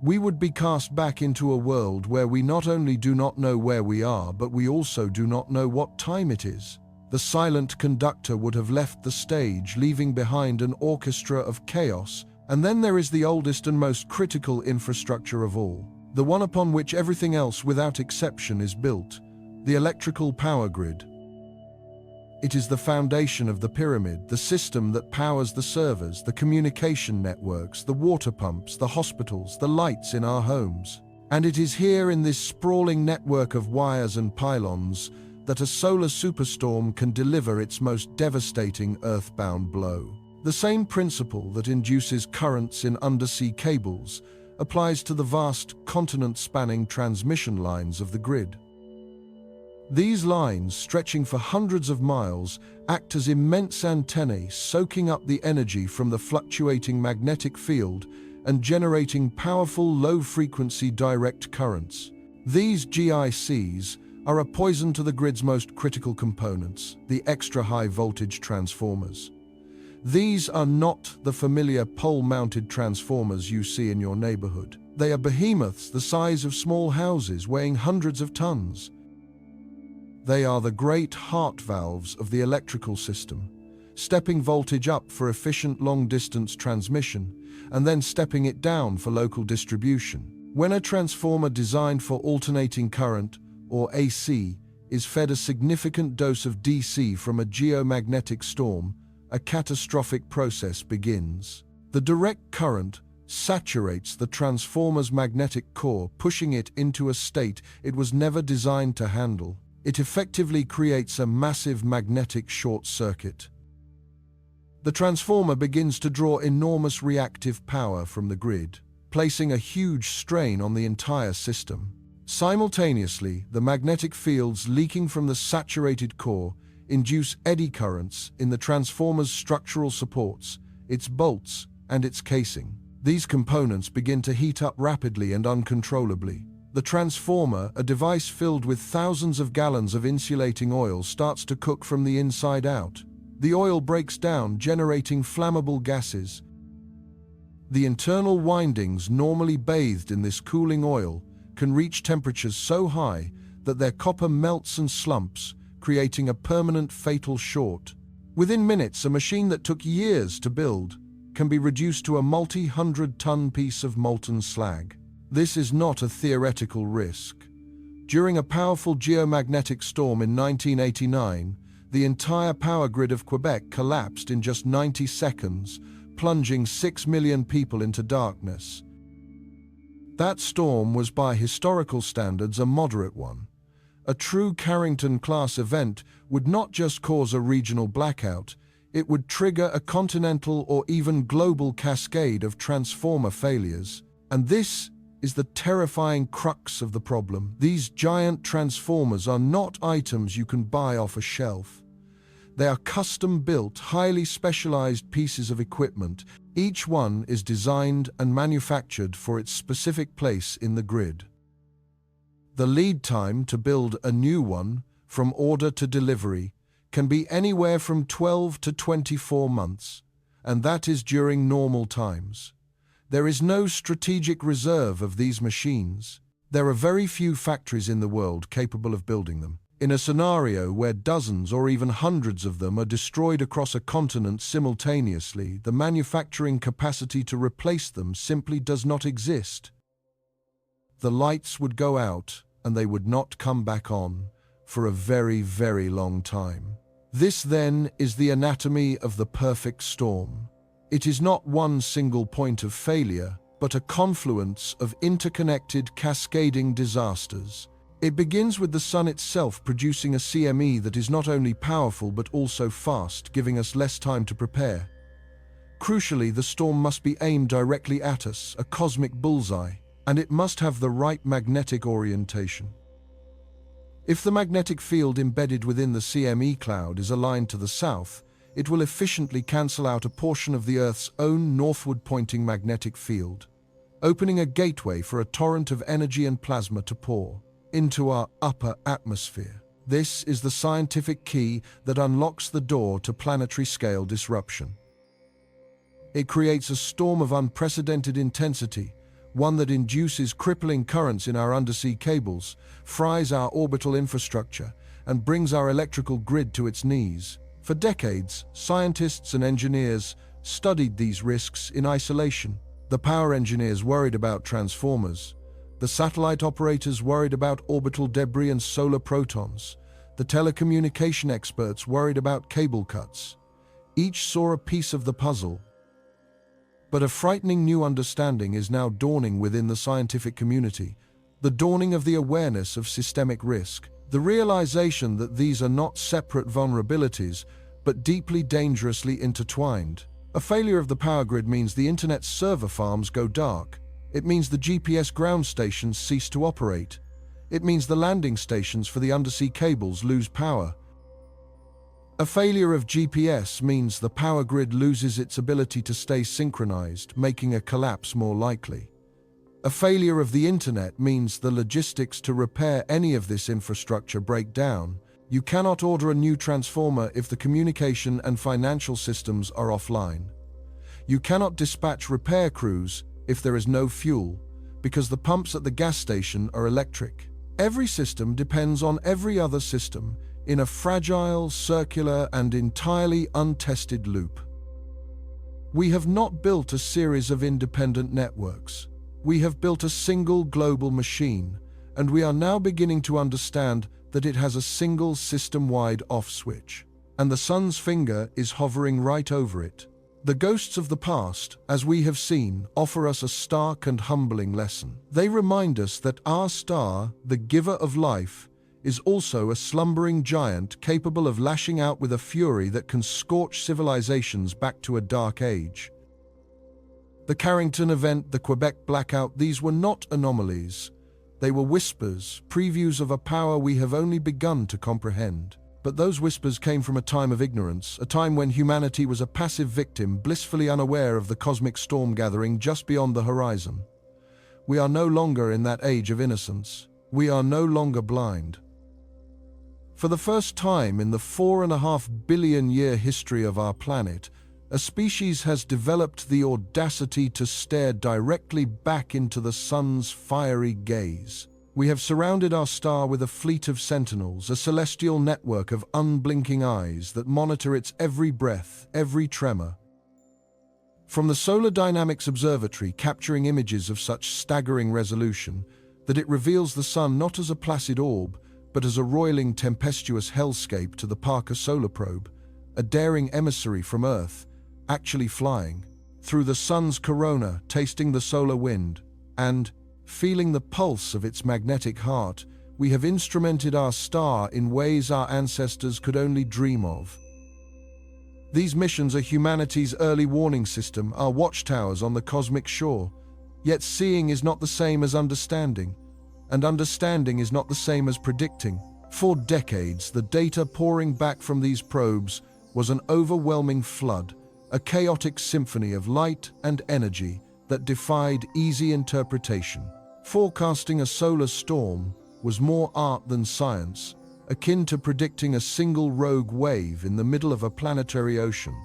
We would be cast back into a world where we not only do not know where we are, but we also do not know what time it is. The silent conductor would have left the stage, leaving behind an orchestra of chaos. And then there is the oldest and most critical infrastructure of all, the one upon which everything else without exception is built. The electrical power grid. It is the foundation of the pyramid, the system that powers the servers, the communication networks, the water pumps, the hospitals, the lights in our homes. And it is here in this sprawling network of wires and pylons that a solar superstorm can deliver its most devastating earthbound blow. The same principle that induces currents in undersea cables applies to the vast, continent-spanning transmission lines of the grid. These lines, stretching for hundreds of miles, act as immense antennae, soaking up the energy from the fluctuating magnetic field and generating powerful low-frequency direct currents. These GICs are a poison to the grid's most critical components, the extra-high voltage transformers. These are not the familiar pole-mounted transformers you see in your neighborhood. They are behemoths the size of small houses, weighing hundreds of tons. They are the great heart valves of the electrical system, stepping voltage up for efficient long-distance transmission, and then stepping it down for local distribution. When a transformer designed for alternating current, or AC, is fed a significant dose of DC from a geomagnetic storm, a catastrophic process begins. The direct current saturates the transformer's magnetic core, pushing it into a state it was never designed to handle. It effectively creates a massive magnetic short circuit. The transformer begins to draw enormous reactive power from the grid, placing a huge strain on the entire system. Simultaneously, the magnetic fields leaking from the saturated core induce eddy currents in the transformer's structural supports, its bolts, and its casing. These components begin to heat up rapidly and uncontrollably. The transformer, a device filled with thousands of gallons of insulating oil, starts to cook from the inside out. The oil breaks down, generating flammable gases. The internal windings, normally bathed in this cooling oil, can reach temperatures so high that their copper melts and slumps, creating a permanent fatal short. Within minutes, a machine that took years to build can be reduced to a multi-hundred-ton piece of molten slag. This is not a theoretical risk. During a powerful geomagnetic storm in 1989, the entire power grid of Quebec collapsed in just 90 seconds, plunging 6 million people into darkness. That storm was, by historical standards, a moderate one. A true Carrington-class event would not just cause a regional blackout, it would trigger a continental or even global cascade of transformer failures. And this is the terrifying crux of the problem. These giant transformers are not items you can buy off a shelf. They are custom-built, highly specialized pieces of equipment. Each one is designed and manufactured for its specific place in the grid. The lead time to build a new one, from order to delivery, can be anywhere from 12 to 24 months, and that is during normal times. There is no strategic reserve of these machines. There are very few factories in the world capable of building them. In a scenario where dozens or even hundreds of them are destroyed across a continent simultaneously, the manufacturing capacity to replace them simply does not exist. The lights would go out and they would not come back on for a very, very long time. This, then, is the anatomy of the perfect storm. It is not one single point of failure, but a confluence of interconnected, cascading disasters. It begins with the sun itself producing a CME that is not only powerful but also fast, giving us less time to prepare. Crucially, the storm must be aimed directly at us, a cosmic bullseye, and it must have the right magnetic orientation. If the magnetic field embedded within the CME cloud is aligned to the south, it will efficiently cancel out a portion of the Earth's own northward-pointing magnetic field, opening a gateway for a torrent of energy and plasma to pour into our upper atmosphere. This is the scientific key that unlocks the door to planetary-scale disruption. It creates a storm of unprecedented intensity, one that induces crippling currents in our undersea cables, fries our orbital infrastructure, and brings our electrical grid to its knees. For decades, scientists and engineers studied these risks in isolation. The power engineers worried about transformers. The satellite operators worried about orbital debris and solar protons. The telecommunication experts worried about cable cuts. Each saw a piece of the puzzle. But a frightening new understanding is now dawning within the scientific community, the dawning of the awareness of systemic risk, the realization that these are not separate vulnerabilities, but deeply dangerously intertwined. A failure of the power grid means the internet's server farms go dark. It means the GPS ground stations cease to operate. It means the landing stations for the undersea cables lose power. A failure of GPS means the power grid loses its ability to stay synchronized, making a collapse more likely. A failure of the internet means the logistics to repair any of this infrastructure break down, You cannot order a new transformer if the communication and financial systems are offline. You cannot dispatch repair crews if there is no fuel, because the pumps at the gas station are electric. Every system depends on every other system in a fragile, circular, and entirely untested loop. We have not built a series of independent networks. We have built a single global machine, and we are now beginning to understand that it has a single system-wide off switch, and the sun's finger is hovering right over it. The ghosts of the past, as we have seen, offer us a stark and humbling lesson. They remind us that our star, the giver of life, is also a slumbering giant capable of lashing out with a fury that can scorch civilizations back to a dark age. The Carrington event, the Quebec blackout, these were not anomalies. They were whispers, previews of a power we have only begun to comprehend. But those whispers came from a time of ignorance, a time when humanity was a passive victim, blissfully unaware of the cosmic storm gathering just beyond the horizon. We are no longer in that age of innocence. We are no longer blind. For the first time in the 4.5 billion-year history of our planet, a species has developed the audacity to stare directly back into the sun's fiery gaze. We have surrounded our star with a fleet of sentinels, a celestial network of unblinking eyes that monitor its every breath, every tremor. From the Solar Dynamics Observatory, capturing images of such staggering resolution that it reveals the sun not as a placid orb, but as a roiling, tempestuous hellscape, to the Parker Solar Probe, a daring emissary from Earth, actually flying through the sun's corona, tasting the solar wind, and feeling the pulse of its magnetic heart, we have instrumented our star in ways our ancestors could only dream of. These missions are humanity's early warning system, our watchtowers on the cosmic shore. Yet seeing is not the same as understanding, and understanding is not the same as predicting. For decades, the data pouring back from these probes was an overwhelming flood, a chaotic symphony of light and energy that defied easy interpretation. Forecasting a solar storm was more art than science, akin to predicting a single rogue wave in the middle of a planetary ocean.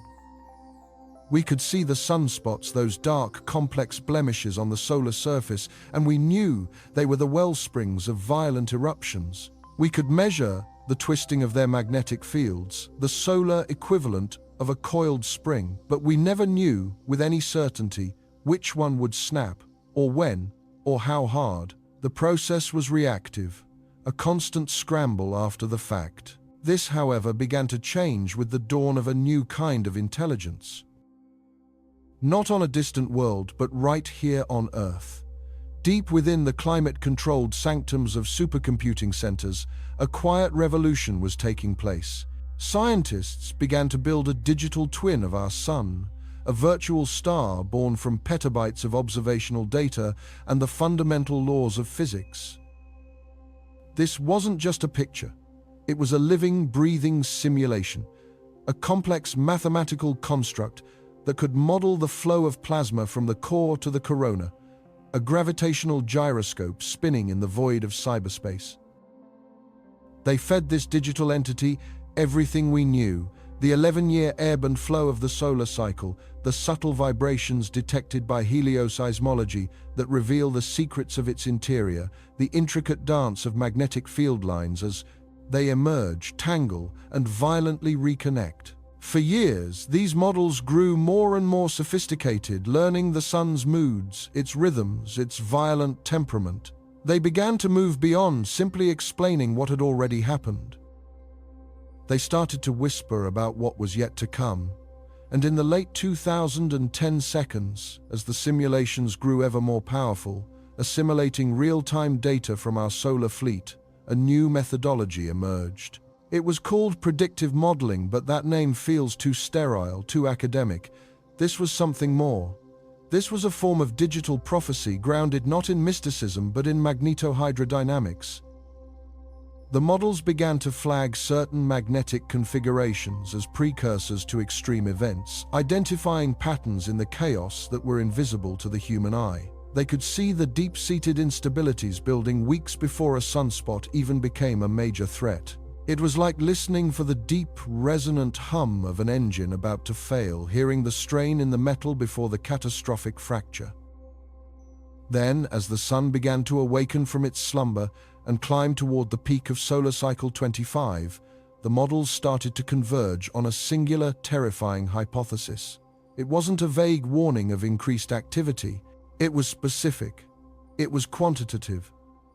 We could see the sunspots, those dark, complex blemishes on the solar surface, and we knew they were the wellsprings of violent eruptions. We could measure the twisting of their magnetic fields, the solar equivalent of a coiled spring, but we never knew with any certainty which one would snap, or when, or how hard. The process was reactive, a constant scramble after the fact. This, however, began to change with the dawn of a new kind of intelligence. Not on a distant world, but right here on Earth. Deep within the climate-controlled sanctums of supercomputing centers, a quiet revolution was taking place. Scientists began to build a digital twin of our sun, a virtual star born from petabytes of observational data and the fundamental laws of physics. This wasn't just a picture. It was a living, breathing simulation, a complex mathematical construct that could model the flow of plasma from the core to the corona, a gravitational gyroscope spinning in the void of cyberspace. They fed this digital entity everything we knew: the 11-year ebb and flow of the solar cycle, the subtle vibrations detected by helioseismology that reveal the secrets of its interior, the intricate dance of magnetic field lines as they emerge, tangle, and violently reconnect. For years, these models grew more and more sophisticated, learning the sun's moods, its rhythms, its violent temperament. They began to move beyond simply explaining what had already happened. They started to whisper about what was yet to come, and in the late 2010 seconds, as the simulations grew ever more powerful, assimilating real-time data from our solar fleet, a new methodology emerged. It was called predictive modeling, but that name feels too sterile, too academic. This was something more. This was a form of digital prophecy grounded not in mysticism but in magnetohydrodynamics. The models began to flag certain magnetic configurations as precursors to extreme events, identifying patterns in the chaos that were invisible to the human eye. They could see the deep-seated instabilities building weeks before a sunspot even became a major threat. It was like listening for the deep, resonant hum of an engine about to fail, hearing the strain in the metal before the catastrophic fracture. Then, as the sun began to awaken from its slumber and climb toward the peak of solar cycle 25, the models started to converge on a singular, terrifying hypothesis. It wasn't a vague warning of increased activity. It was specific. It was quantitative.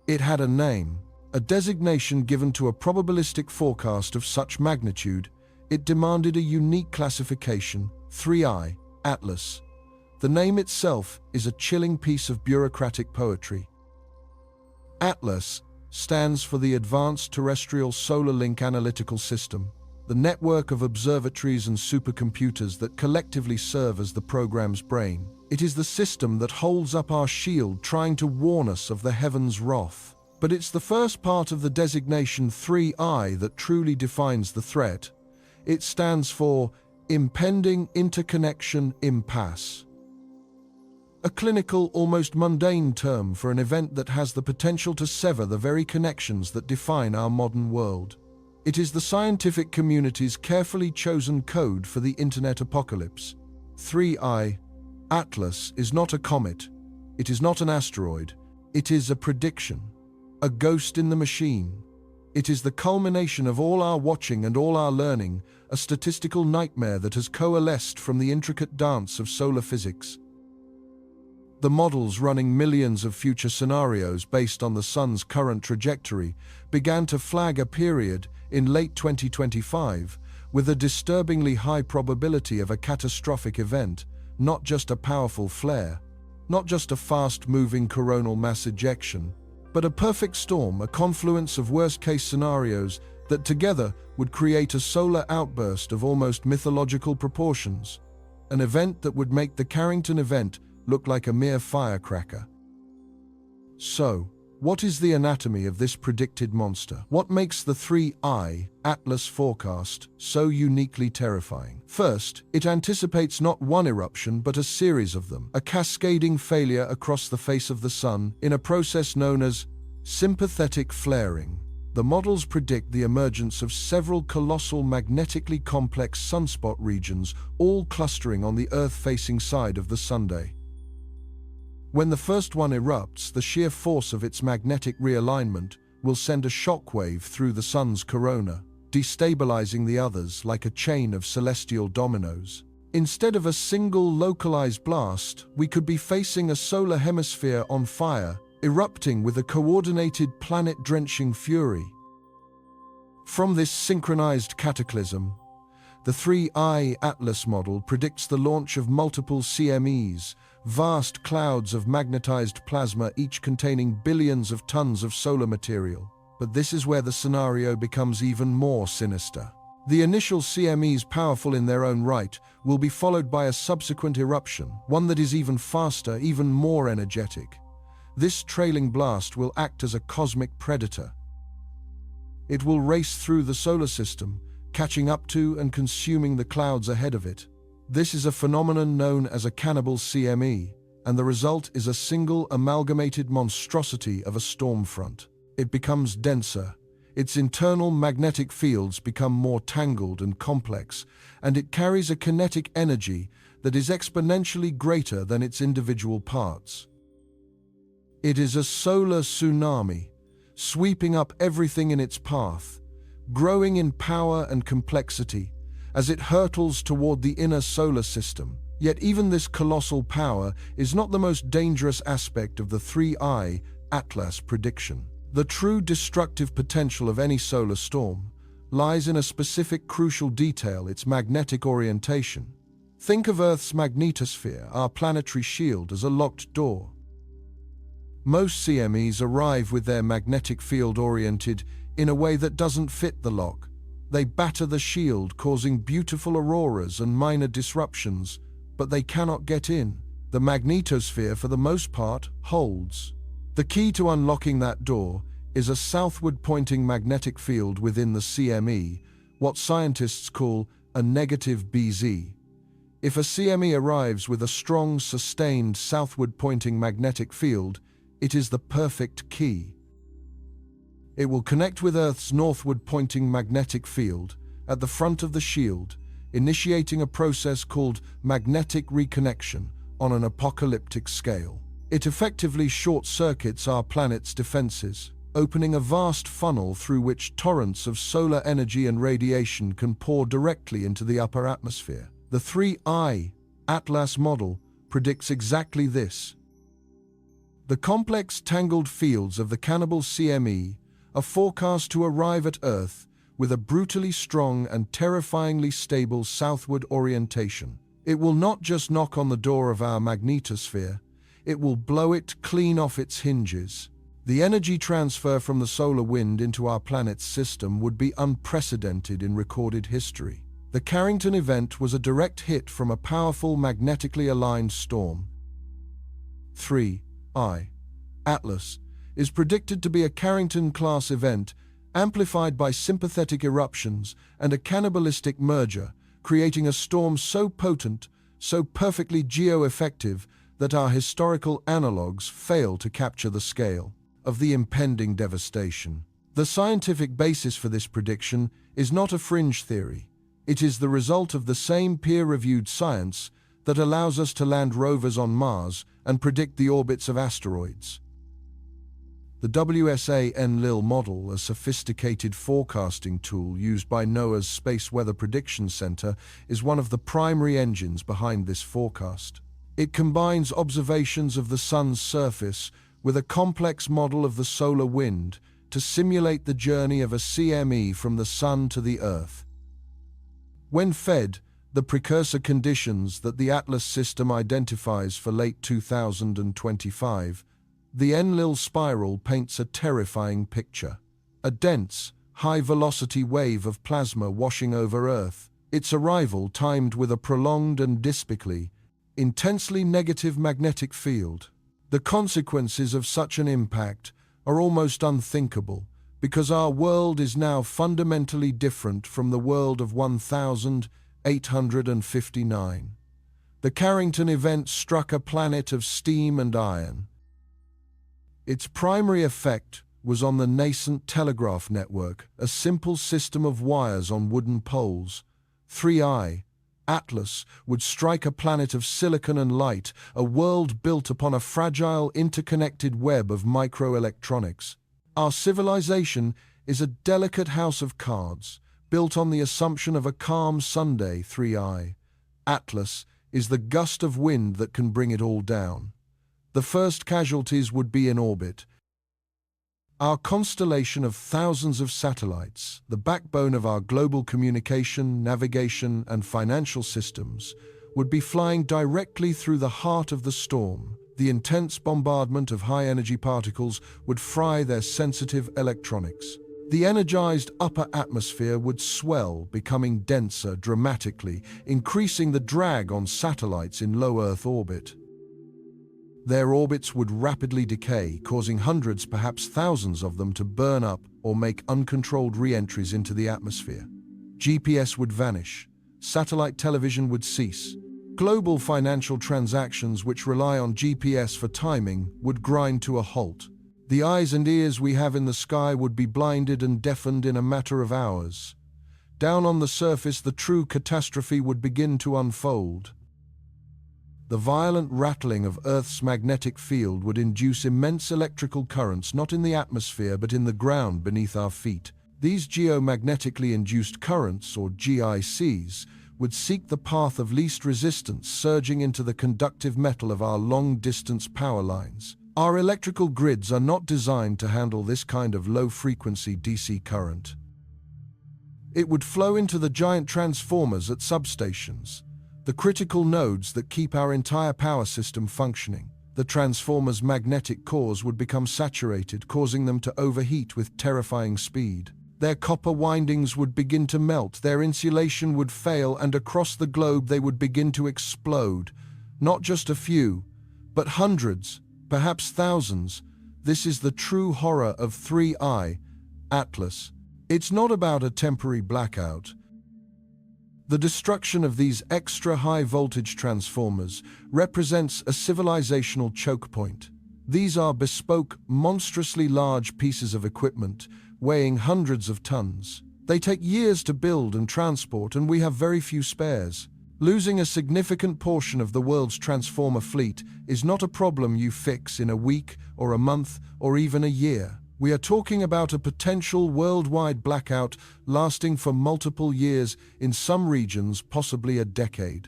It had a name, a designation given to a probabilistic forecast of such magnitude. It demanded a unique classification, 3I, Atlas. The name itself is a chilling piece of bureaucratic poetry. Atlas stands for the Advanced Terrestrial Solar Link Analytical System, the network of observatories and supercomputers that collectively serve as the program's brain. It is the system that holds up our shield, trying to warn us of the heavens' wrath. But it's the first part of the designation 3I that truly defines the threat. It stands for Impending Interconnection Impasse. A clinical, almost mundane term for an event that has the potential to sever the very connections that define our modern world. It is the scientific community's carefully chosen code for the internet apocalypse. 3I, Atlas, is not a comet. It is not an asteroid. It is a prediction, a ghost in the machine. It is the culmination of all our watching and all our learning, a statistical nightmare that has coalesced from the intricate dance of solar physics. The models running millions of future scenarios based on the sun's current trajectory began to flag a period in late 2025 with a disturbingly high probability of a catastrophic event, not just a powerful flare, not just a fast-moving coronal mass ejection, but a perfect storm, a confluence of worst-case scenarios that together would create a solar outburst of almost mythological proportions, an event that would make the Carrington event look like a mere firecracker. So, what is the anatomy of this predicted monster? What makes the 3I Atlas forecast so uniquely terrifying? First, it anticipates not one eruption but a series of them, a cascading failure across the face of the sun in a process known as sympathetic flaring. The models predict the emergence of several colossal magnetically complex sunspot regions, all clustering on the Earth-facing side of the sunday. When the first one erupts, the sheer force of its magnetic realignment will send a shockwave through the sun's corona, destabilizing the others like a chain of celestial dominoes. Instead of a single localized blast, we could be facing a solar hemisphere on fire, erupting with a coordinated planet-drenching fury. From this synchronized cataclysm, the 3I Atlas model predicts the launch of multiple CMEs, vast clouds of magnetized plasma, each containing billions of tons of solar material. But this is where the scenario becomes even more sinister. The initial CMEs, powerful in their own right, will be followed by a subsequent eruption, one that is even faster, even more energetic. This trailing blast will act as a cosmic predator. It will race through the solar system, catching up to and consuming the clouds ahead of it. This is a phenomenon known as a cannibal CME, and the result is a single amalgamated monstrosity of a storm front. It becomes denser, its internal magnetic fields become more tangled and complex, and it carries a kinetic energy that is exponentially greater than its individual parts. It is a solar tsunami, sweeping up everything in its path, growing in power and complexity as it hurtles toward the inner solar system. Yet even this colossal power is not the most dangerous aspect of the 3I Atlas prediction. The true destructive potential of any solar storm lies in a specific crucial detail: its magnetic orientation. Think of Earth's magnetosphere, our planetary shield, as a locked door. Most CMEs arrive with their magnetic field oriented in a way that doesn't fit the lock. They batter the shield, causing beautiful auroras and minor disruptions, but they cannot get in. The magnetosphere, for the most part, holds. The key to unlocking that door is a southward-pointing magnetic field within the CME, what scientists call a negative BZ. If a CME arrives with a strong, sustained, southward-pointing magnetic field, it is the perfect key. It will connect with Earth's northward-pointing magnetic field at the front of the shield, initiating a process called magnetic reconnection on an apocalyptic scale. It effectively short-circuits our planet's defenses, opening a vast funnel through which torrents of solar energy and radiation can pour directly into the upper atmosphere. The 3I Atlas model predicts exactly this. The complex tangled fields of the cannibal CME are forecast to arrive at Earth with a brutally strong and terrifyingly stable southward orientation. It will not just knock on the door of our magnetosphere, it will blow it clean off its hinges. The energy transfer from the solar wind into our planet's system would be unprecedented in recorded history. The Carrington event was a direct hit from a powerful magnetically aligned storm. 3I Atlas is predicted to be a Carrington-class event amplified by sympathetic eruptions and a cannibalistic merger, creating a storm so potent, so perfectly geo-effective that our historical analogues fail to capture the scale of the impending devastation. The scientific basis for this prediction is not a fringe theory. It is the result of the same peer-reviewed science that allows us to land rovers on Mars and predict the orbits of asteroids. The WSA-Enlil model, a sophisticated forecasting tool used by NOAA's Space Weather Prediction Center, is one of the primary engines behind this forecast. It combines observations of the Sun's surface with a complex model of the solar wind to simulate the journey of a CME from the Sun to the Earth. When fed the precursor conditions that the Atlas system identifies for late 2025, the Enlil spiral paints a terrifying picture. A dense, high-velocity wave of plasma washing over Earth, its arrival timed with a prolonged and despicably, intensely negative magnetic field. The consequences of such an impact are almost unthinkable, because our world is now fundamentally different from the world of 1859. The Carrington event struck a planet of steam and iron. Its primary effect was on the nascent telegraph network, a simple system of wires on wooden poles. 3I Atlas would strike a planet of silicon and light, a world built upon a fragile, interconnected web of microelectronics. Our civilization is a delicate house of cards, built on the assumption of a calm Sunday. 3I Atlas is the gust of wind that can bring it all down. The first casualties would be in orbit. Our constellation of thousands of satellites, the backbone of our global communication, navigation, and financial systems, would be flying directly through the heart of the storm. The intense bombardment of high-energy particles would fry their sensitive electronics. The energized upper atmosphere would swell, becoming denser dramatically, increasing the drag on satellites in low Earth orbit. Their orbits would rapidly decay, causing hundreds, perhaps thousands of them to burn up or make uncontrolled re-entries into the atmosphere. GPS would vanish. Satellite television would cease. Global financial transactions which rely on GPS for timing would grind to a halt. The eyes and ears we have in the sky would be blinded and deafened in a matter of hours. Down on the surface, the true catastrophe would begin to unfold. The violent rattling of Earth's magnetic field would induce immense electrical currents not in the atmosphere but in the ground beneath our feet. These geomagnetically induced currents, or GICs, would seek the path of least resistance, surging into the conductive metal of our long-distance power lines. Our electrical grids are not designed to handle this kind of low-frequency DC current. It would flow into the giant transformers at substations, the critical nodes that keep our entire power system functioning. The transformers' magnetic cores would become saturated, causing them to overheat with terrifying speed. Their copper windings would begin to melt, their insulation would fail, and across the globe they would begin to explode. Not just a few, but hundreds, perhaps thousands. This is the true horror of 3I Atlas. It's not about a temporary blackout. The destruction of these extra high voltage transformers represents a civilizational choke point. These are bespoke, monstrously large pieces of equipment, weighing hundreds of tons. They take years to build and transport, and we have very few spares. Losing a significant portion of the world's transformer fleet is not a problem you fix in a week or a month or even a year. We are talking about a potential worldwide blackout lasting for multiple years, in some regions possibly a decade.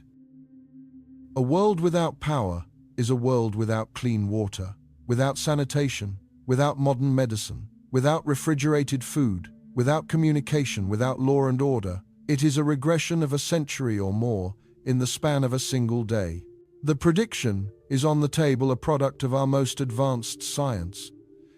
A world without power is a world without clean water, without sanitation, without modern medicine, without refrigerated food, without communication, without law and order. It is a regression of a century or more in the span of a single day. The prediction is on the table, a product of our most advanced science.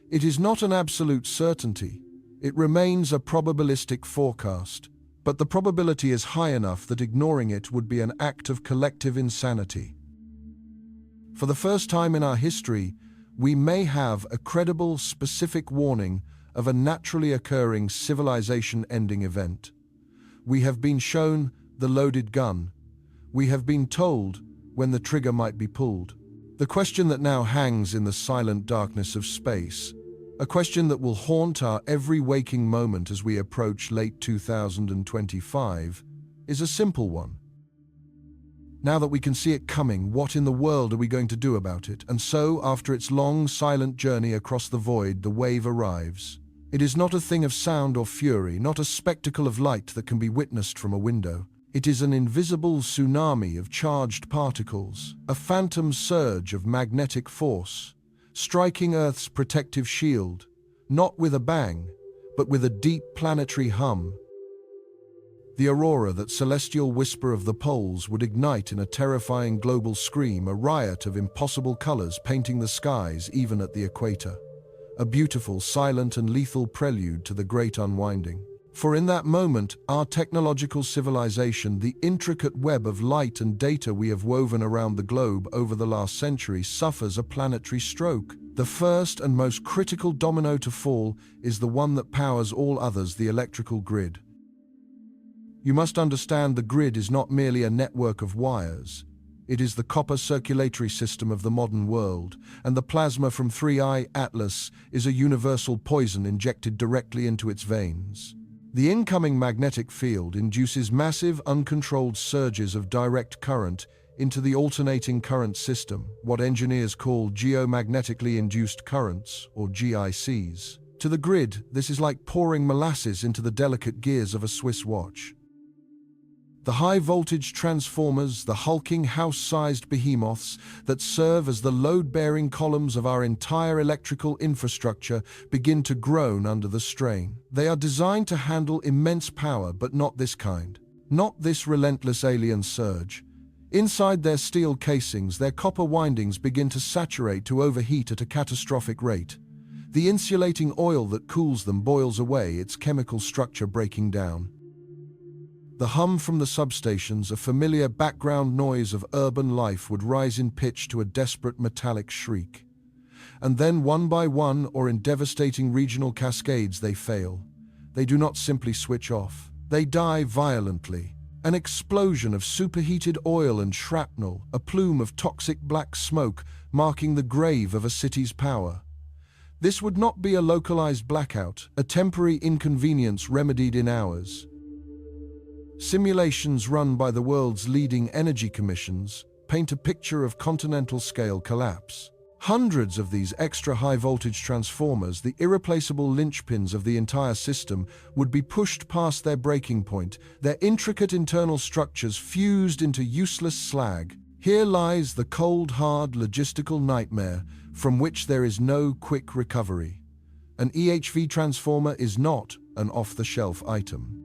It is not an absolute certainty. It remains a probabilistic forecast, but the probability is high enough that ignoring it would be an act of collective insanity. For the first time in our history, we may have a credible, specific warning of a naturally occurring civilization-ending event. We have been shown the loaded gun. We have been told when the trigger might be pulled. The question that now hangs in the silent darkness of space, a question that will haunt our every waking moment as we approach late 2025, is a simple one. Now that we can see it coming, what in the world are we going to do about it? And so, after its long, silent journey across the void, the wave arrives. It is not a thing of sound or fury, not a spectacle of light that can be witnessed from a window. It is an invisible tsunami of charged particles, a phantom surge of magnetic force, striking Earth's protective shield, not with a bang, but with a deep planetary hum. The aurora, that celestial whisper of the poles, would ignite in a terrifying global scream, a riot of impossible colors painting the skies even at the equator. A beautiful, silent and lethal prelude to the great unwinding. For in that moment, our technological civilization, the intricate web of light and data we have woven around the globe over the last century, suffers a planetary stroke. The first and most critical domino to fall is the one that powers all others, the electrical grid. You must understand, the grid is not merely a network of wires. It is the copper circulatory system of the modern world, and the plasma from 3I Atlas is a universal poison injected directly into its veins. The incoming magnetic field induces massive, uncontrolled surges of direct current into the alternating current system, what engineers call geomagnetically induced currents, or GICs. To the grid, this is like pouring molasses into the delicate gears of a Swiss watch. The high-voltage transformers, the hulking house-sized behemoths that serve as the load-bearing columns of our entire electrical infrastructure, begin to groan under the strain. They are designed to handle immense power, but not this kind. Not this relentless alien surge. Inside their steel casings, their copper windings begin to saturate, to overheat at a catastrophic rate. The insulating oil that cools them boils away, its chemical structure breaking down. The hum from the substations, a familiar background noise of urban life, would rise in pitch to a desperate metallic shriek. And then, one by one, or in devastating regional cascades, they fail. They do not simply switch off. They die violently. An explosion of superheated oil and shrapnel, a plume of toxic black smoke, marking the grave of a city's power. This would not be a localized blackout, a temporary inconvenience remedied in hours. Simulations run by the world's leading energy commissions paint a picture of continental-scale collapse. Hundreds of these extra high-voltage transformers, the irreplaceable linchpins of the entire system, would be pushed past their breaking point, their intricate internal structures fused into useless slag. Here lies the cold, hard logistical nightmare from which there is no quick recovery. An EHV transformer is not an off-the-shelf item.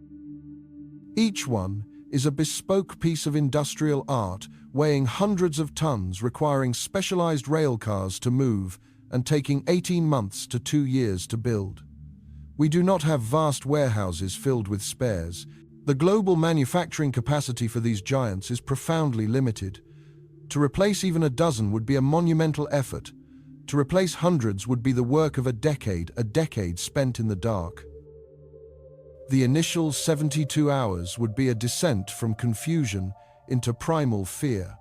Each one is a bespoke piece of industrial art, weighing hundreds of tons, requiring specialized rail cars to move, and taking 18 months to 2 years to build. We do not have vast warehouses filled with spares. The global manufacturing capacity for these giants is profoundly limited. To replace even a dozen would be a monumental effort. To replace hundreds would be the work of a decade spent in the dark. The initial 72 hours would be a descent from confusion into primal fear.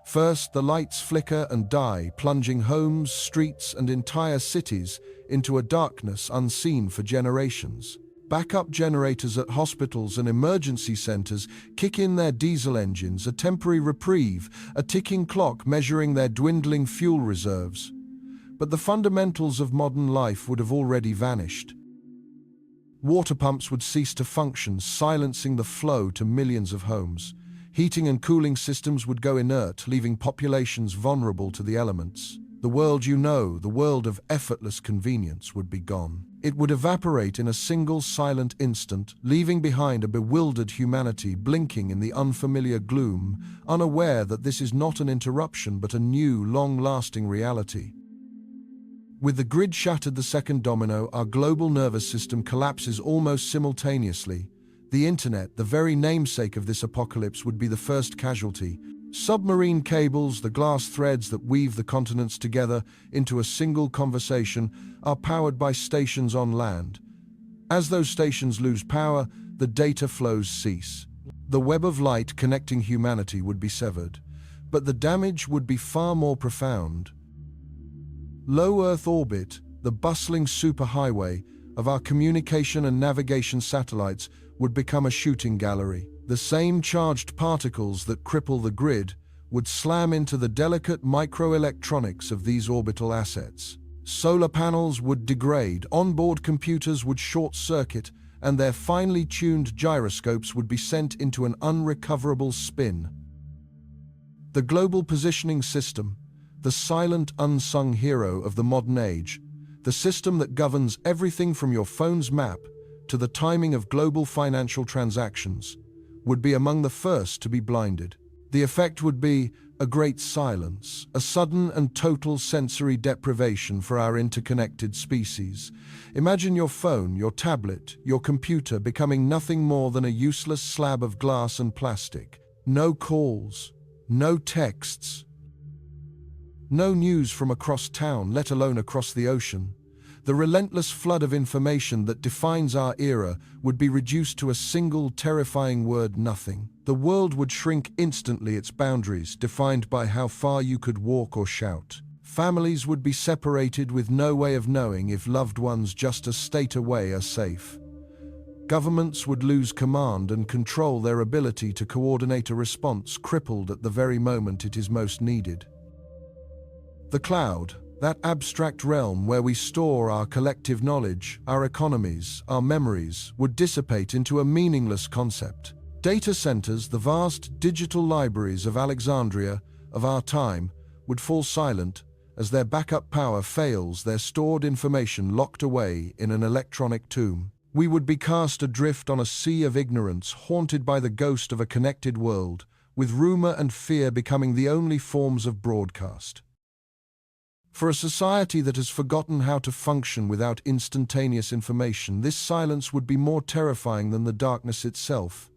First, the lights flicker and die, plunging homes, streets, and entire cities into a darkness unseen for generations. Backup generators at hospitals and emergency centers kick in their diesel engines, a temporary reprieve, a ticking clock measuring their dwindling fuel reserves. But the fundamentals of modern life would have already vanished. Water pumps would cease to function, silencing the flow to millions of homes. Heating and cooling systems would go inert, leaving populations vulnerable to the elements. The world you know, the world of effortless convenience, would be gone. It would evaporate in a single silent instant, leaving behind a bewildered humanity blinking in the unfamiliar gloom, unaware that this is not an interruption but a new, long-lasting reality. With the grid shattered, the second domino, our global nervous system collapses almost simultaneously. The internet, the very namesake of this apocalypse, would be the first casualty. Submarine cables, the glass threads that weave the continents together into a single conversation, are powered by stations on land. As those stations lose power, the data flows cease. The web of light connecting humanity would be severed, but the damage would be far more profound. Low Earth orbit, the bustling superhighway of our communication and navigation satellites, would become a shooting gallery. The same charged particles that cripple the grid would slam into the delicate microelectronics of these orbital assets. Solar panels would degrade, onboard computers would short-circuit, and their finely tuned gyroscopes would be sent into an unrecoverable spin. The global positioning system, the silent, unsung hero of the modern age, the system that governs everything from your phone's map to the timing of global financial transactions, would be among the first to be blinded. The effect would be a great silence, a sudden and total sensory deprivation for our interconnected species. Imagine your phone, your tablet, your computer becoming nothing more than a useless slab of glass and plastic. No calls, no texts, no news from across town, let alone across the ocean. The relentless flood of information that defines our era would be reduced to a single terrifying word: nothing. The world would shrink instantly, its boundaries defined by how far you could walk or shout. Families would be separated with no way of knowing if loved ones just a state away are safe. Governments would lose command and control, their ability to coordinate a response crippled at the very moment it is most needed. The cloud, that abstract realm where we store our collective knowledge, our economies, our memories, would dissipate into a meaningless concept. Data centers, the vast digital libraries of Alexandria of our time, would fall silent as their backup power fails, their stored information locked away in an electronic tomb. We would be cast adrift on a sea of ignorance, haunted by the ghost of a connected world, with rumor and fear becoming the only forms of broadcast. For a society that has forgotten how to function without instantaneous information, this silence would be more terrifying than the darkness itself.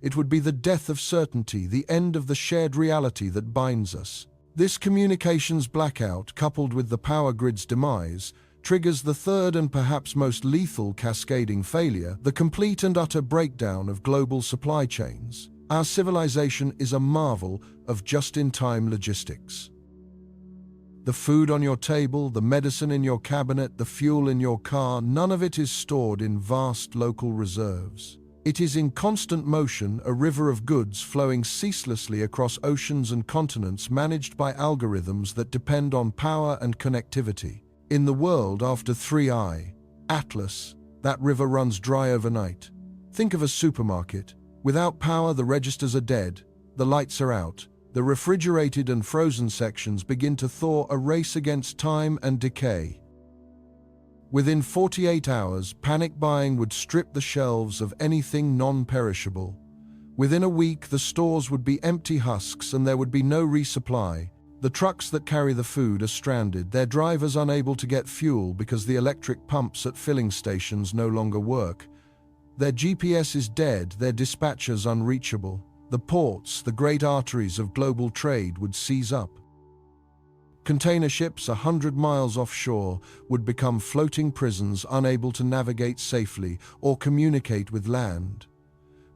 It would be the death of certainty, the end of the shared reality that binds us. This communications blackout, coupled with the power grid's demise, triggers the third and perhaps most lethal cascading failure, the complete and utter breakdown of global supply chains. Our civilization is a marvel of just-in-time logistics. The food on your table, the medicine in your cabinet, the fuel in your car, none of it is stored in vast local reserves. It is in constant motion, a river of goods flowing ceaselessly across oceans and continents, managed by algorithms that depend on power and connectivity. In the world after 3i, Atlas, that river runs dry overnight. Think of a supermarket. Without power, the registers are dead, the lights are out. The refrigerated and frozen sections begin to thaw, a race against time and decay. Within 48 hours, panic buying would strip the shelves of anything non-perishable. Within a week, the stores would be empty husks and there would be no resupply. The trucks that carry the food are stranded, their drivers unable to get fuel because the electric pumps at filling stations no longer work. Their GPS is dead, their dispatchers unreachable. The ports, the great arteries of global trade, would seize up. Container ships 100 miles offshore would become floating prisons, unable to navigate safely or communicate with land.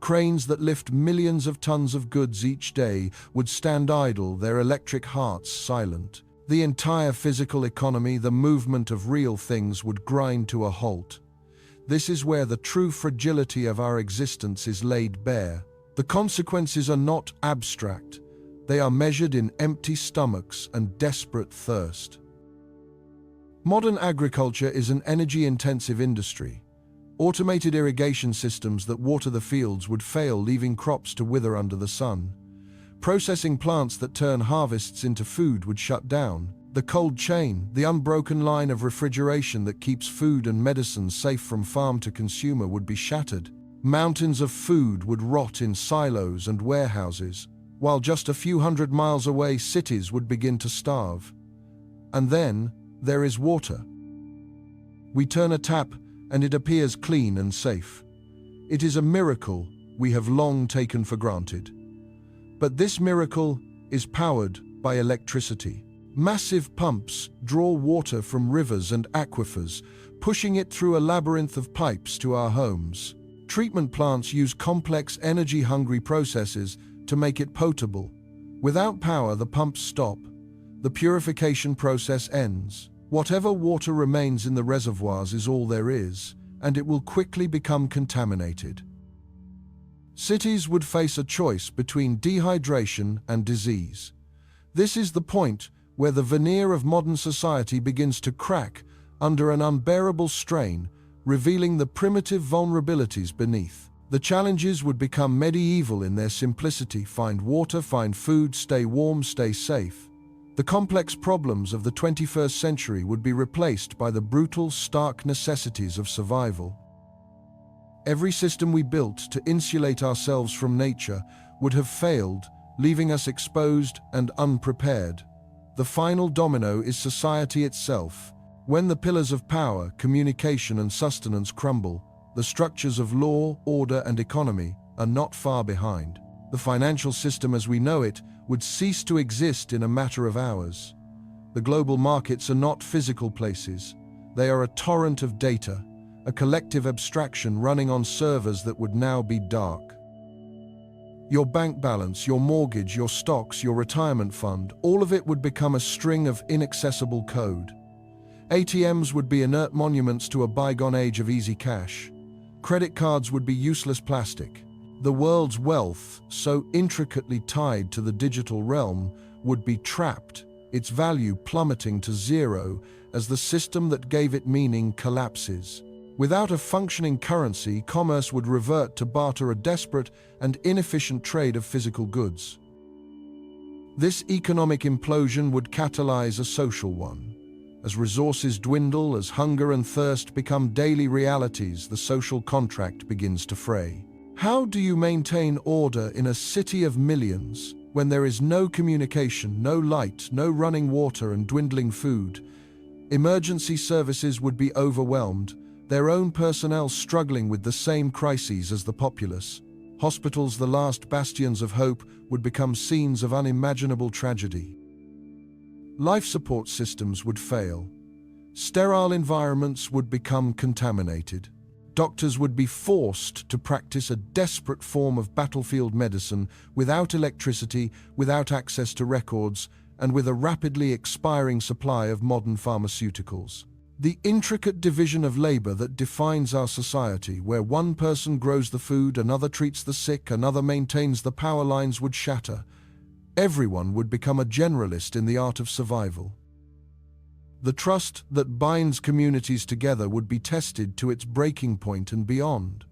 cranes that lift millions of tons of goods each day would stand idle, their electric hearts silent. The entire physical economy, the movement of real things, would grind to a halt. This is where the true fragility of our existence is laid bare. The consequences are not abstract. They are measured in empty stomachs and desperate thirst. Modern agriculture is an energy-intensive industry. Automated irrigation systems that water the fields would fail, leaving crops to wither under the sun. Processing plants that turn harvests into food would shut down. The cold chain, the unbroken line of refrigeration that keeps food and medicine safe from farm to consumer, would be shattered. Mountains of food would rot in silos and warehouses, while just a few hundred miles away cities would begin to starve. And then there is water. We turn a tap and it appears clean and safe. It is a miracle we have long taken for granted. But this miracle is powered by electricity. Massive pumps draw water from rivers and aquifers, pushing it through a labyrinth of pipes to our homes. Treatment plants use complex, energy-hungry processes to make it potable. Without power, the pumps stop. The purification process ends. Whatever water remains in the reservoirs is all there is, and it will quickly become contaminated. Cities would face a choice between dehydration and disease. This is the point where the veneer of modern society begins to crack under an unbearable strain, revealing the primitive vulnerabilities beneath. The challenges would become medieval in their simplicity: find water, find food, stay warm, stay safe. The complex problems of the 21st century would be replaced by the brutal, stark necessities of survival. Every system we built to insulate ourselves from nature would have failed, leaving us exposed and unprepared. The final domino is society itself. When the pillars of power, communication, and sustenance crumble, the structures of law, order, and economy are not far behind. The financial system as we know it would cease to exist in a matter of hours. The global markets are not physical places. They are a torrent of data, a collective abstraction running on servers that would now be dark. Your bank balance, your mortgage, your stocks, your retirement fund, all of it would become a string of inaccessible code. ATMs would be inert monuments to a bygone age of easy cash. Credit cards would be useless plastic. The world's wealth, so intricately tied to the digital realm, would be trapped, its value plummeting to zero as the system that gave it meaning collapses. Without a functioning currency, commerce would revert to barter, a desperate and inefficient trade of physical goods. This economic implosion would catalyze a social one. As resources dwindle, as hunger and thirst become daily realities, the social contract begins to fray. How do you maintain order in a city of millions when there is no communication, no light, no running water, and dwindling food? Emergency services would be overwhelmed, their own personnel struggling with the same crises as the populace. Hospitals, the last bastions of hope, would become scenes of unimaginable tragedy. Life support systems would fail. Sterile environments would become contaminated. Doctors would be forced to practice a desperate form of battlefield medicine without electricity, without access to records, and with a rapidly expiring supply of modern pharmaceuticals. The intricate division of labor that defines our society, where one person grows the food, another treats the sick, another maintains the power lines, would shatter. Everyone would become a generalist in the art of survival. The trust that binds communities together would be tested to its breaking point and beyond.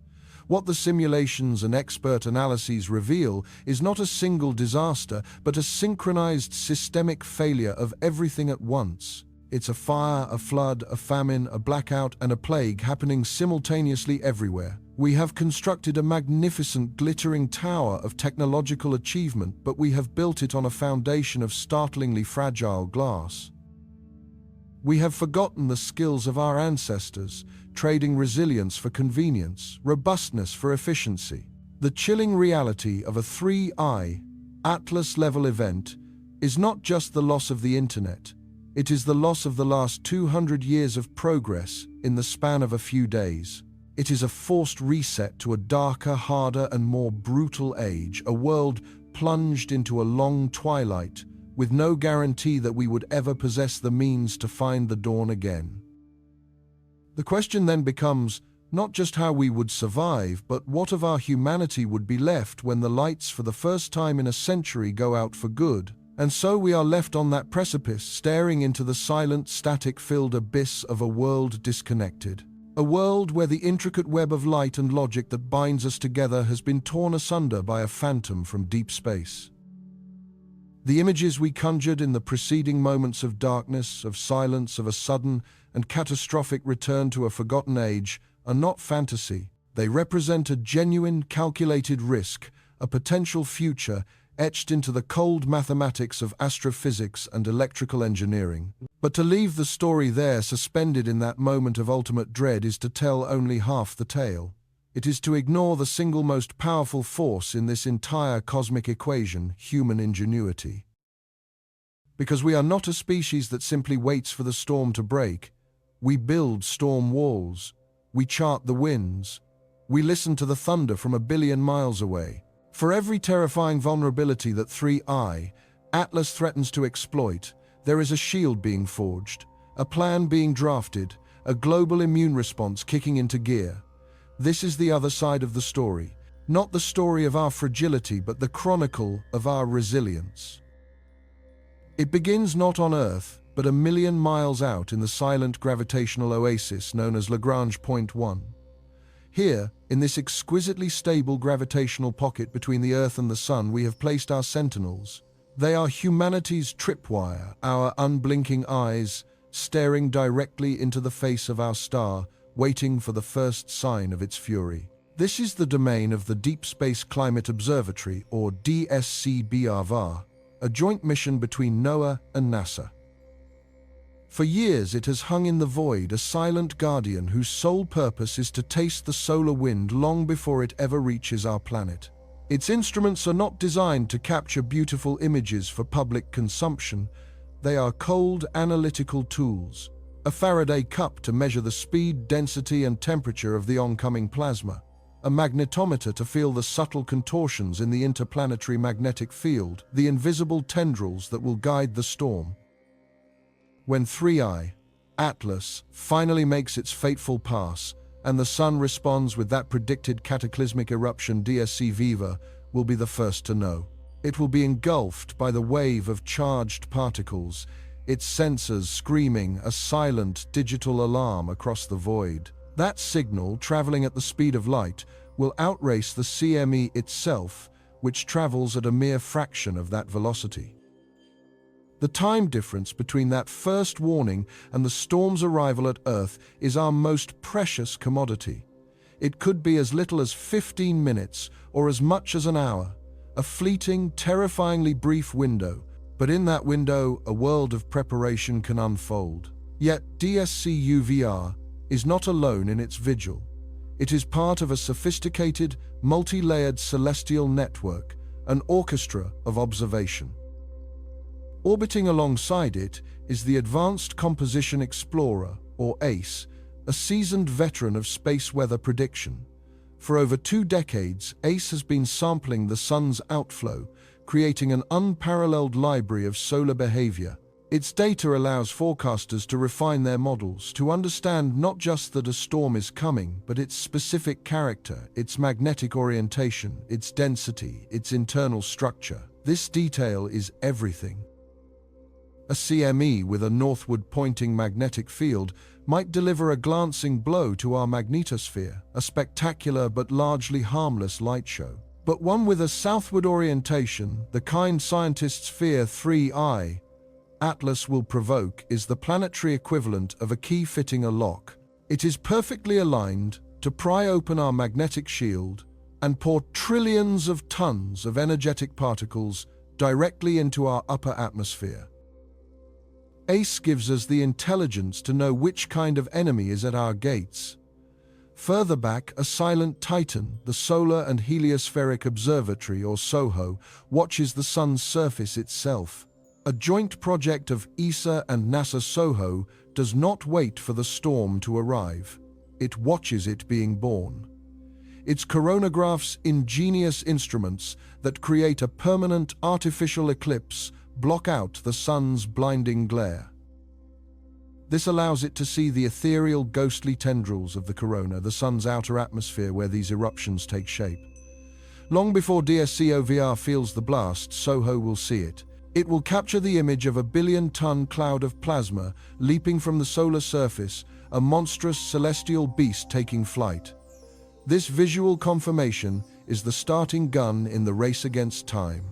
What the simulations and expert analyses reveal is not a single disaster, but a synchronized systemic failure of everything at once. It's a fire, a flood, a famine, a blackout, and a plague happening simultaneously everywhere. We have constructed a magnificent, glittering tower of technological achievement, but we have built it on a foundation of startlingly fragile glass. We have forgotten the skills of our ancestors, trading resilience for convenience, robustness for efficiency. The chilling reality of a 3I, Atlas-level event is not just the loss of the internet. It is the loss of the last 200 years of progress in the span of a few days. It is a forced reset to a darker, harder, and more brutal age, a world plunged into a long twilight, with no guarantee that we would ever possess the means to find the dawn again. The question then becomes not just how we would survive, but what of our humanity would be left when the lights for the first time in a century go out for good. And so we are left on that precipice, staring into the silent, static-filled abyss of a world disconnected. A world where the intricate web of light and logic that binds us together has been torn asunder by a phantom from deep space. The images we conjured in the preceding moments of darkness, of silence, of a sudden and catastrophic return to a forgotten age are not fantasy. They represent a genuine, calculated risk, a potential future etched into the cold mathematics of astrophysics and electrical engineering. But to leave the story there, suspended in that moment of ultimate dread, is to tell only half the tale. It is to ignore the single most powerful force in this entire cosmic equation, human ingenuity. Because we are not a species that simply waits for the storm to break. We build storm walls. We chart the winds. We listen to the thunder from a billion miles away. For every terrifying vulnerability that 3I, Atlas threatens to exploit, there is a shield being forged, a plan being drafted, a global immune response kicking into gear. This is the other side of the story, not the story of our fragility, but the chronicle of our resilience. It begins not on Earth, but a million miles out in the silent gravitational oasis known as Lagrange Point 1. Here, in this exquisitely stable gravitational pocket between the Earth and the Sun, we have placed our sentinels. They are humanity's tripwire, our unblinking eyes, staring directly into the face of our star, waiting for the first sign of its fury. This is the domain of the Deep Space Climate Observatory, or DSCBRVAR, a joint mission between NOAA and NASA. For years it has hung in the void, a silent guardian whose sole purpose is to taste the solar wind long before it ever reaches our planet. Its instruments are not designed to capture beautiful images for public consumption. They are cold, analytical tools. A Faraday cup to measure the speed, density, and temperature of the oncoming plasma. A magnetometer to feel the subtle contortions in the interplanetary magnetic field, the invisible tendrils that will guide the storm. When 3I, Atlas, finally makes its fateful pass, and the Sun responds with that predicted cataclysmic eruption, DSC Viva will be the first to know. It will be engulfed by the wave of charged particles, its sensors screaming a silent digital alarm across the void. That signal, traveling at the speed of light, will outrace the CME itself, which travels at a mere fraction of that velocity. The time difference between that first warning and the storm's arrival at Earth is our most precious commodity. It could be as little as 15 minutes or as much as an hour, a fleeting, terrifyingly brief window, but in that window a world of preparation can unfold. Yet DSC-UVR is not alone in its vigil. It is part of a sophisticated, multi-layered celestial network, an orchestra of observation. Orbiting alongside it is the Advanced Composition Explorer, or ACE, a seasoned veteran of space weather prediction. For over 2 decades, ACE has been sampling the Sun's outflow, creating an unparalleled library of solar behavior. Its data allows forecasters to refine their models, to understand not just that a storm is coming, but its specific character, its magnetic orientation, its density, its internal structure. This detail is everything. A CME with a northward-pointing magnetic field might deliver a glancing blow to our magnetosphere, a spectacular but largely harmless light show. But one with a southward orientation, the kind scientists fear 3I, Atlas will provoke, is the planetary equivalent of a key fitting a lock. It is perfectly aligned to pry open our magnetic shield and pour trillions of tons of energetic particles directly into our upper atmosphere. ACE gives us the intelligence to know which kind of enemy is at our gates. Further back, a silent titan, the Solar and Heliospheric Observatory, or SOHO, watches the Sun's surface itself. A joint project of ESA and NASA, SOHO does not wait for the storm to arrive. it watches it being born. Its coronagraphs ingenious instruments that create a permanent artificial eclipse block out the sun's blinding glare. This allows it to see the ethereal, ghostly tendrils of the corona, the sun's outer atmosphere where these eruptions take shape. Long before DSCOVR feels the blast, SOHO will see it. It will capture the image of a billion-ton cloud of plasma leaping from the solar surface, a monstrous celestial beast taking flight. This visual confirmation is the starting gun in the race against time.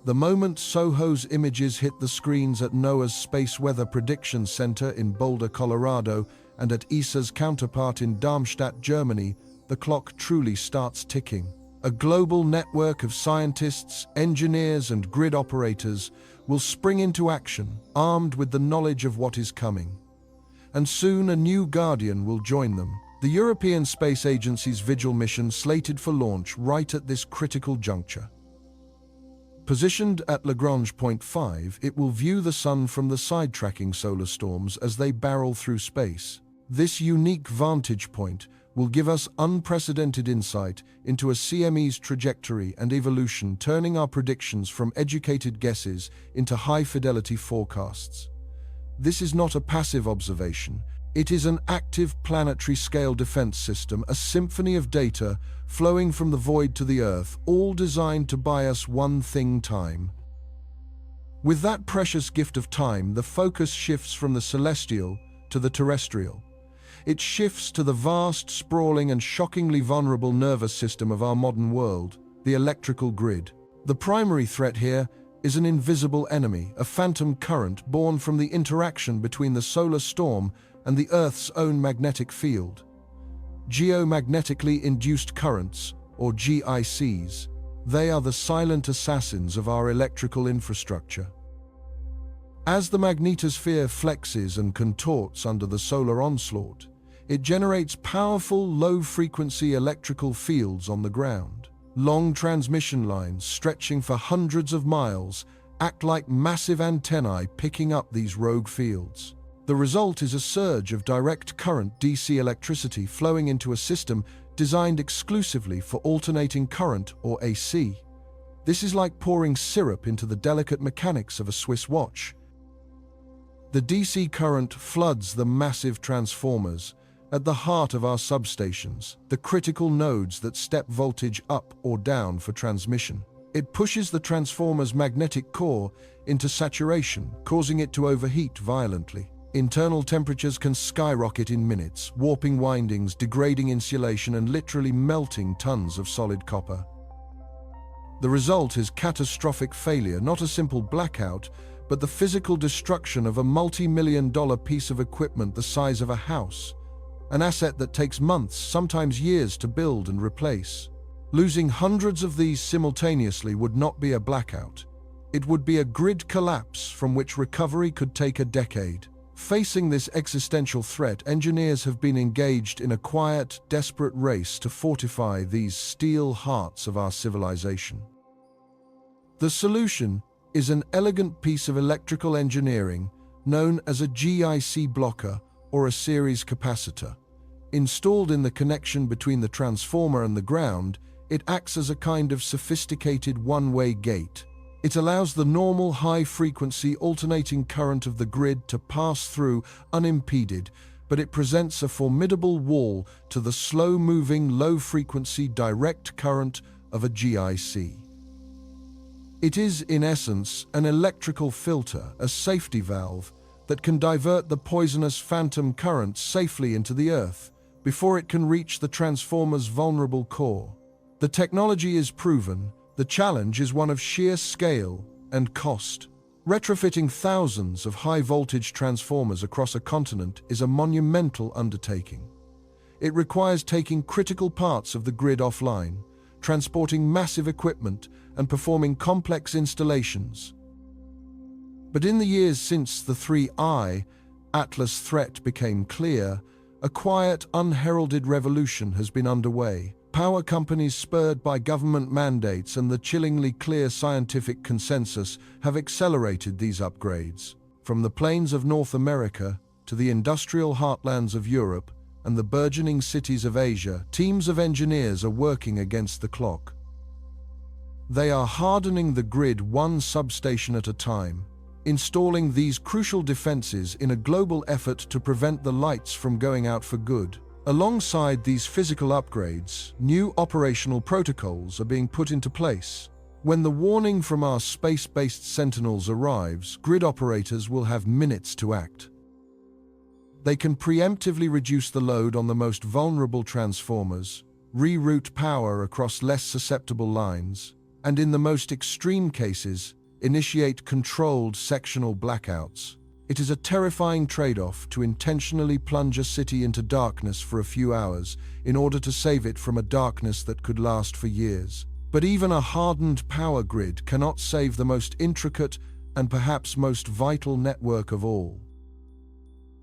The moment SOHO's images hit the screens at NOAA's Space Weather Prediction Center in Boulder, Colorado, and at ESA's counterpart in Darmstadt, Germany, the clock truly starts ticking. A global network of scientists, engineers, and grid operators will spring into action, armed with the knowledge of what is coming. And soon a new guardian will join them, the European Space Agency's Vigil mission slated for launch right at this critical juncture. Positioned at Lagrange point 5, it will view the Sun from the side-tracking solar storms as they barrel through space. This unique vantage point will give us unprecedented insight into a CME's trajectory and evolution, turning our predictions from educated guesses into high-fidelity forecasts. This is not a passive observation. It is an active planetary-scale defense system, a symphony of data flowing from the void to the Earth, all designed to buy us one thing: time. With that precious gift of time, the focus shifts from the celestial to the terrestrial. It shifts to the vast, sprawling, and shockingly vulnerable nervous system of our modern world, the electrical grid. The primary threat here is an invisible enemy, a phantom current born from the interaction between the solar storm and the Earth's own magnetic field. Geomagnetically induced currents, or GICs, they are the silent assassins of our electrical infrastructure. As the magnetosphere flexes and contorts under the solar onslaught, it generates powerful, low-frequency electrical fields on the ground. Long transmission lines stretching for hundreds of miles act like massive antennae picking up these rogue fields. The result is a surge of direct current DC electricity flowing into a system designed exclusively for alternating current, or AC. This is like pouring syrup into the delicate mechanics of a Swiss watch. The DC current floods the massive transformers at the heart of our substations, the critical nodes that step voltage up or down for transmission. It pushes the transformer's magnetic core into saturation, causing it to overheat violently. Internal temperatures can skyrocket in minutes, warping windings, degrading insulation, and literally melting tons of solid copper. The result is catastrophic failure, not a simple blackout, but the physical destruction of a multi-million-dollar piece of equipment the size of a house, an asset that takes months, sometimes years, to build and replace. Losing hundreds of these simultaneously would not be a blackout. It would be a grid collapse from which recovery could take a decade. Facing this existential threat, engineers have been engaged in a quiet, desperate race to fortify these steel hearts of our civilization. The solution is an elegant piece of electrical engineering known as a GIC blocker or a series capacitor. Installed in the connection between the transformer and the ground, it acts as a kind of sophisticated one-way gate. It allows the normal high-frequency alternating current of the grid to pass through unimpeded, but it presents a formidable wall to the slow-moving, low-frequency direct current of a GIC. It is, in essence, an electrical filter, a safety valve, that can divert the poisonous phantom current safely into the Earth before it can reach the transformer's vulnerable core. The technology is proven. The challenge is one of sheer scale and cost. Retrofitting thousands of high-voltage transformers across a continent is a monumental undertaking. It requires taking critical parts of the grid offline, transporting massive equipment, and performing complex installations. But in the years since the 3I Atlas threat became clear, a quiet, unheralded revolution has been underway. Power companies, spurred by government mandates and the chillingly clear scientific consensus, have accelerated these upgrades. From the plains of North America to the industrial heartlands of Europe, and the burgeoning cities of Asia, teams of engineers are working against the clock. They are hardening the grid one substation at a time, installing these crucial defenses in a global effort to prevent the lights from going out for good. Alongside these physical upgrades, new operational protocols are being put into place. When the warning from our space-based sentinels arrives, grid operators will have minutes to act. They can preemptively reduce the load on the most vulnerable transformers, reroute power across less susceptible lines, and in the most extreme cases, initiate controlled sectional blackouts. It is a terrifying trade-off to intentionally plunge a city into darkness for a few hours in order to save it from a darkness that could last for years. But even a hardened power grid cannot save the most intricate and perhaps most vital network of all.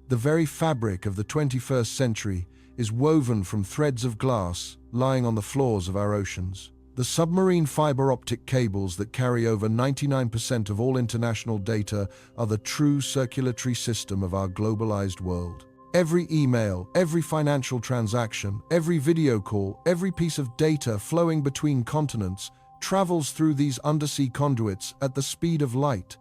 The very fabric of the 21st century is woven from threads of glass lying on the floors of our oceans. The submarine fiber optic cables that carry over 99% of all international data are the true circulatory system of our globalized world. Every email, every financial transaction, every video call, every piece of data flowing between continents travels through these undersea conduits at the speed of light.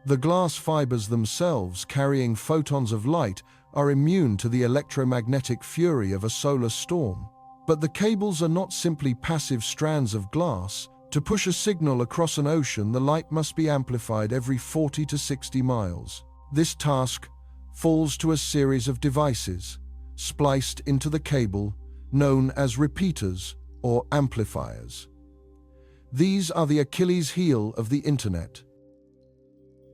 The glass fibers themselves, carrying photons of light, are immune to the electromagnetic fury of a solar storm. But the cables are not simply passive strands of glass. To push a signal across an ocean, the light must be amplified every 40 to 60 miles. This task falls to a series of devices spliced into the cable known as repeaters or amplifiers. These are the Achilles heel of the Internet.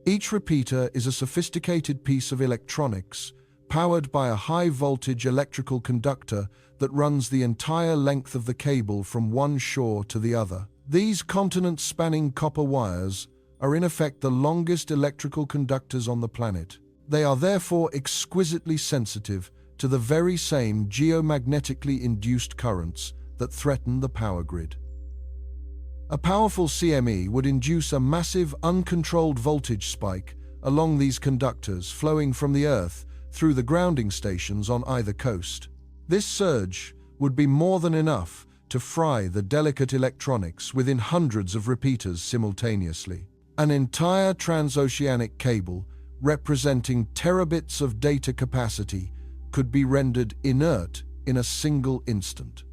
Each repeater is a sophisticated piece of electronics powered by a high-voltage electrical conductor that runs the entire length of the cable from one shore to the other. These continent-spanning copper wires are in effect the longest electrical conductors on the planet. They are therefore exquisitely sensitive to the very same geomagnetically induced currents that threaten the power grid. A powerful CME would induce a massive, uncontrolled voltage spike along these conductors flowing from the Earth through the grounding stations on either coast. This surge would be more than enough to fry the delicate electronics within hundreds of repeaters simultaneously. An entire transoceanic cable representing terabits of data capacity could be rendered inert in a single instant.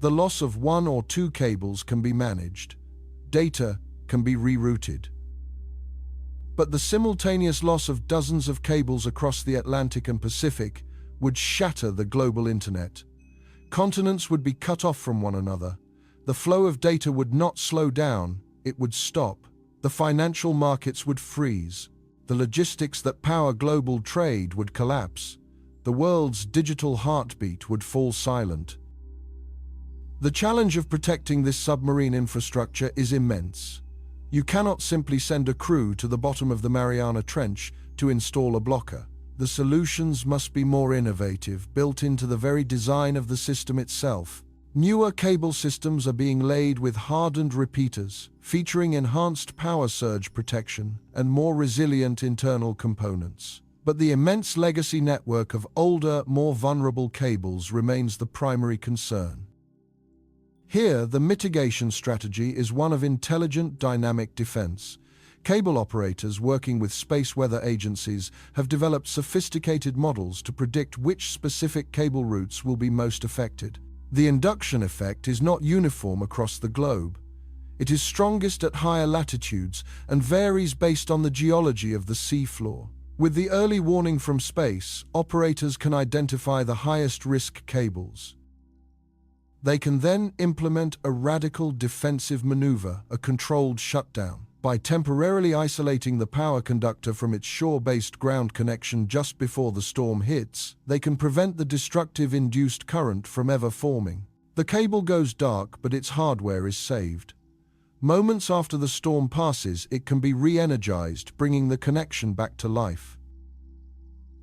The loss of one or two cables can be managed. Data can be rerouted. But the simultaneous loss of dozens of cables across the Atlantic and Pacific would shatter the global internet. Continents would be cut off from one another. The flow of data would not slow down, it would stop. The financial markets would freeze. The logistics that power global trade would collapse. The world's digital heartbeat would fall silent. The challenge of protecting this submarine infrastructure is immense. You cannot simply send a crew to the bottom of the Mariana Trench to install a blocker. The solutions must be more innovative, built into the very design of the system itself. Newer cable systems are being laid with hardened repeaters, featuring enhanced power surge protection and more resilient internal components. But the immense legacy network of older, more vulnerable cables remains the primary concern. Here, the mitigation strategy is one of intelligent dynamic defense. Cable operators working with space weather agencies have developed sophisticated models to predict which specific cable routes will be most affected. The induction effect is not uniform across the globe. It is strongest at higher latitudes and varies based on the geology of the seafloor. With the early warning from space, operators can identify the highest risk cables. They can then implement a radical defensive maneuver, a controlled shutdown. By temporarily isolating the power conductor from its shore-based ground connection just before the storm hits, they can prevent the destructive induced current from ever forming. The cable goes dark, but its hardware is saved. Moments after the storm passes, it can be re-energized, bringing the connection back to life.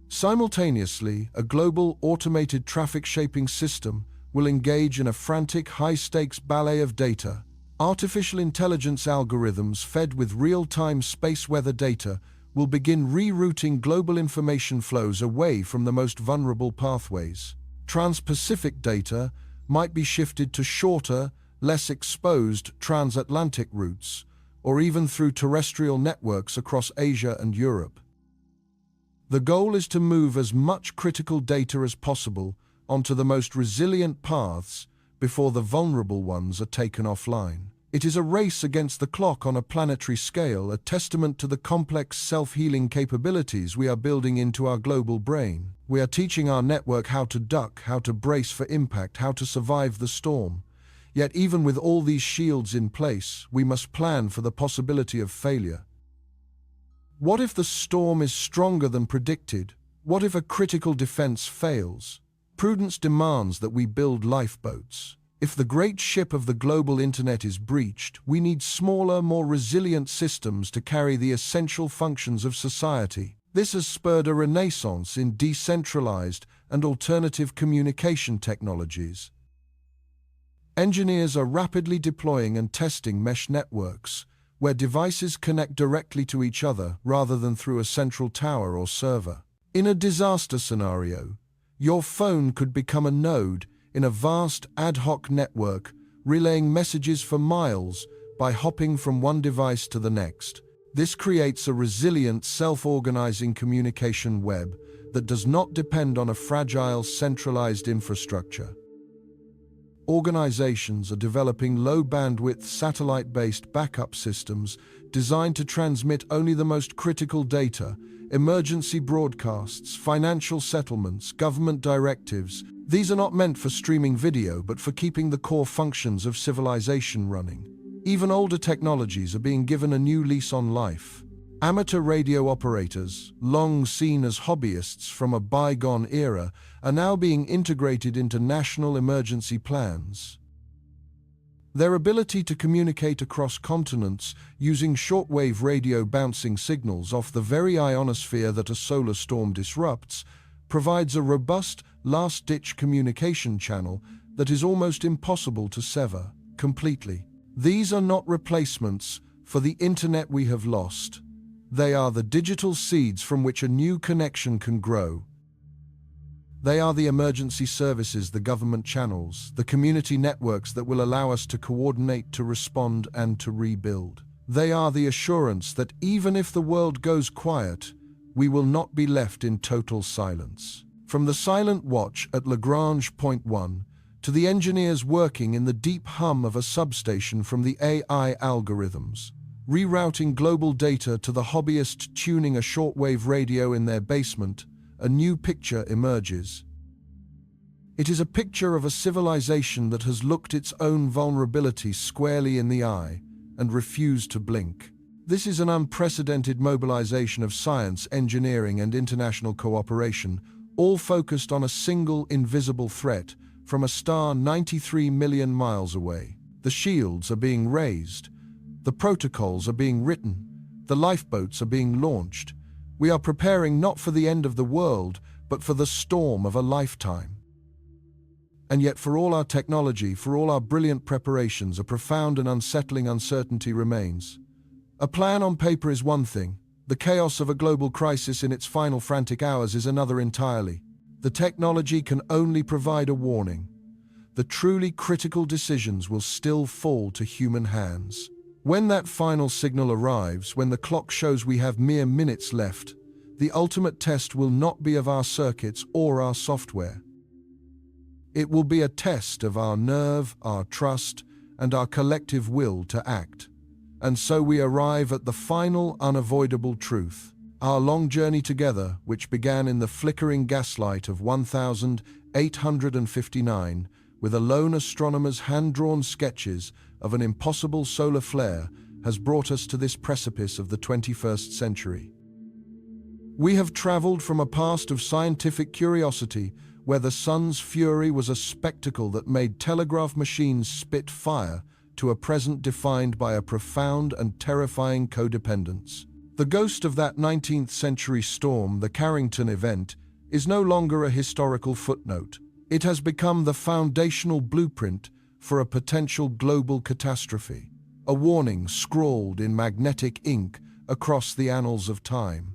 Simultaneously, a global automated traffic shaping system will engage in a frantic, high-stakes ballet of data. Artificial intelligence algorithms fed with real-time space weather data will begin rerouting global information flows away from the most vulnerable pathways. Trans-Pacific data might be shifted to shorter, less exposed transatlantic routes, or even through terrestrial networks across Asia and Europe. The goal is to move as much critical data as possible onto the most resilient paths before the vulnerable ones are taken offline. It is a race against the clock on a planetary scale, a testament to the complex self-healing capabilities we are building into our global brain. We are teaching our network how to duck, how to brace for impact, how to survive the storm. Yet even with all these shields in place, we must plan for the possibility of failure. What if the storm is stronger than predicted? What if a critical defense fails? Prudence demands that we build lifeboats. If the great ship of the global internet is breached, we need smaller, more resilient systems to carry the essential functions of society. This has spurred a renaissance in decentralized and alternative communication technologies. Engineers are rapidly deploying and testing mesh networks, where devices connect directly to each other rather than through a central tower or server. In a disaster scenario, your phone could become a node in a vast ad hoc network, relaying messages for miles by hopping from one device to the next. This creates a resilient, self-organizing communication web that does not depend on a fragile, centralized infrastructure. Organizations are developing low-bandwidth, satellite-based backup systems designed to transmit only the most critical data, emergency broadcasts, financial settlements, government directives. These are not meant for streaming video, but for keeping the core functions of civilization running. Even older technologies are being given a new lease on life. Amateur radio operators, long seen as hobbyists from a bygone era, are now being integrated into national emergency plans. Their ability to communicate across continents using shortwave radio bouncing signals off the very ionosphere that a solar storm disrupts provides a robust, last-ditch communication channel that is almost impossible to sever completely. These are not replacements for the internet we have lost. They are the digital seeds from which a new connection can grow. They are the emergency services, the government channels, the community networks that will allow us to coordinate, to respond, and to rebuild. They are the assurance that even if the world goes quiet, we will not be left in total silence. From the silent watch at Lagrange Point 1 to the engineers working in the deep hum of a substation, from the AI algorithms rerouting global data to the hobbyist tuning a shortwave radio in their basement, a new picture emerges. It is a picture of a civilization that has looked its own vulnerability squarely in the eye and refused to blink. This is an unprecedented mobilization of science, engineering, and international cooperation, all focused on a single invisible threat from a star 93 million miles away. The shields are being raised. The protocols are being written. The lifeboats are being launched. We are preparing not for the end of the world, but for the storm of a lifetime. And yet, for all our technology, for all our brilliant preparations, a profound and unsettling uncertainty remains. A plan on paper is one thing. The chaos of a global crisis in its final frantic hours is another entirely. The technology can only provide a warning. The truly critical decisions will still fall to human hands. When that final signal arrives, when the clock shows we have mere minutes left, the ultimate test will not be of our circuits or our software. It will be a test of our nerve, our trust, and our collective will to act. And so we arrive at the final, unavoidable truth. Our long journey together, which began in the flickering gaslight of 1859, with a lone astronomer's hand-drawn sketches of an impossible solar flare, has brought us to this precipice of the 21st century. We have traveled from a past of scientific curiosity, where the sun's fury was a spectacle that made telegraph machines spit fire, to a present defined by a profound and terrifying codependence. The ghost of that 19th century storm, the Carrington event, is no longer a historical footnote. It has become the foundational blueprint for a potential global catastrophe. A warning scrawled in magnetic ink across the annals of time.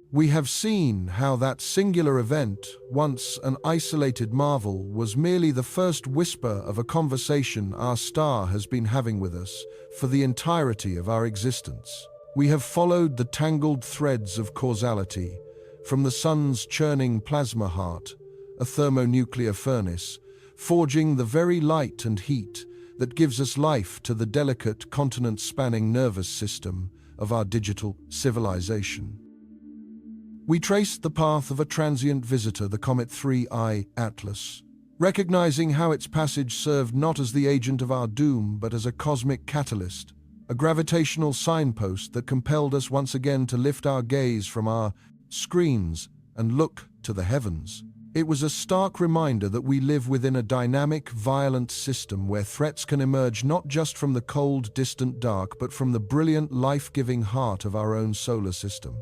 We have seen how that singular event, once an isolated marvel, was merely the first whisper of a conversation our star has been having with us for the entirety of our existence. We have followed the tangled threads of causality, from the sun's churning plasma heart, a thermonuclear furnace, forging the very light and heat that gives us life, to the delicate continent-spanning nervous system of our digital civilization. We traced the path of a transient visitor, the comet 3I Atlas, recognizing how its passage served not as the agent of our doom, but as a cosmic catalyst, a gravitational signpost that compelled us once again to lift our gaze from our screens and look to the heavens. It was a stark reminder that we live within a dynamic, violent system where threats can emerge not just from the cold, distant dark, but from the brilliant, life-giving heart of our own solar system.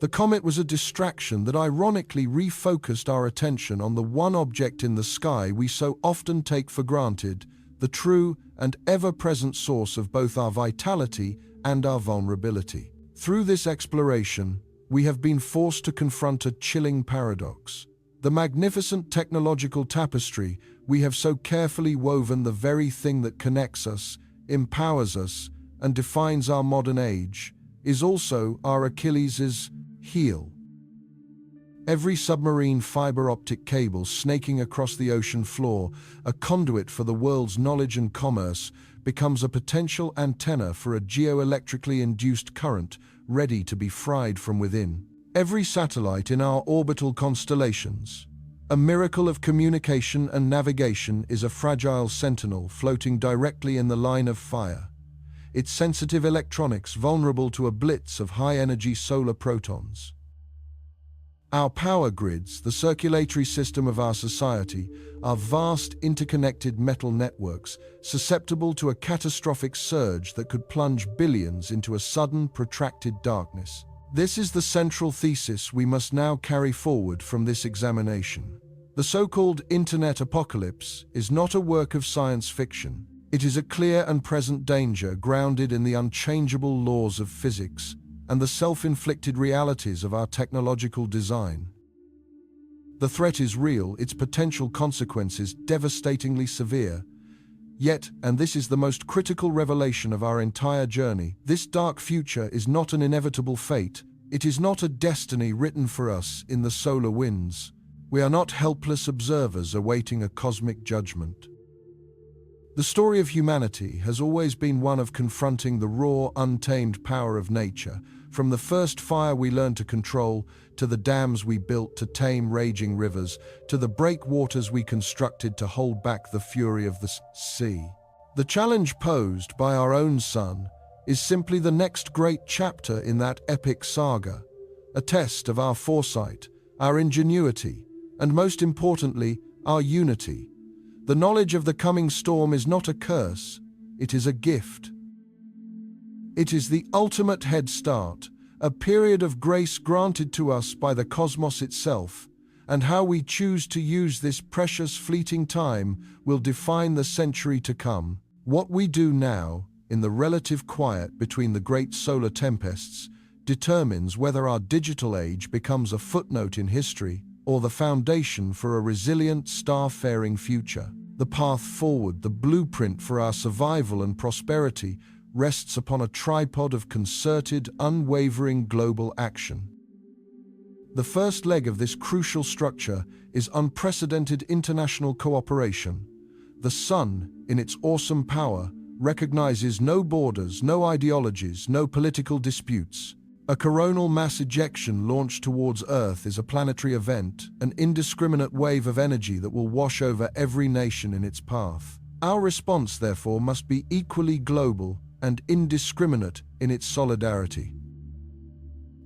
The comet was a distraction that ironically refocused our attention on the one object in the sky we so often take for granted, the true and ever-present source of both our vitality and our vulnerability. Through this exploration, we have been forced to confront a chilling paradox. The magnificent technological tapestry we have so carefully woven, the very thing that connects us, empowers us, and defines our modern age, is also our Achilles' heel. Every submarine fiber optic cable snaking across the ocean floor, a conduit for the world's knowledge and commerce, becomes a potential antenna for a geoelectrically induced current ready to be fried from within. Every satellite in our orbital constellations, a miracle of communication and navigation, is a fragile sentinel floating directly in the line of fire, its sensitive electronics vulnerable to a blitz of high-energy solar protons. Our power grids, the circulatory system of our society, are vast interconnected metal networks susceptible to a catastrophic surge that could plunge billions into a sudden, protracted darkness. This is the central thesis we must now carry forward from this examination. The so-called Internet apocalypse is not a work of science fiction. It is a clear and present danger grounded in the unchangeable laws of physics and the self-inflicted realities of our technological design. The threat is real, its potential consequences devastatingly severe. Yet, and this is the most critical revelation of our entire journey, this dark future is not an inevitable fate. It is not a destiny written for us in the solar winds. We are not helpless observers awaiting a cosmic judgment. The story of humanity has always been one of confronting the raw, untamed power of nature, from the first fire we learned to control, to the dams we built to tame raging rivers, to the breakwaters we constructed to hold back the fury of the sea. The challenge posed by our own sun is simply the next great chapter in that epic saga, a test of our foresight, our ingenuity, and most importantly, our unity. The knowledge of the coming storm is not a curse, it is a gift. It is the ultimate head start, a period of grace granted to us by the cosmos itself, and how we choose to use this precious fleeting time will define the century to come. What we do now, in the relative quiet between the great solar tempests, determines whether our digital age becomes a footnote in history or the foundation for a resilient, star-faring future. The path forward, the blueprint for our survival and prosperity, rests upon a tripod of concerted, unwavering global action. The first leg of this crucial structure is unprecedented international cooperation. The sun, in its awesome power, recognizes no borders, no ideologies, no political disputes. A coronal mass ejection launched towards Earth is a planetary event, an indiscriminate wave of energy that will wash over every nation in its path. Our response, therefore, must be equally global and indiscriminate in its solidarity.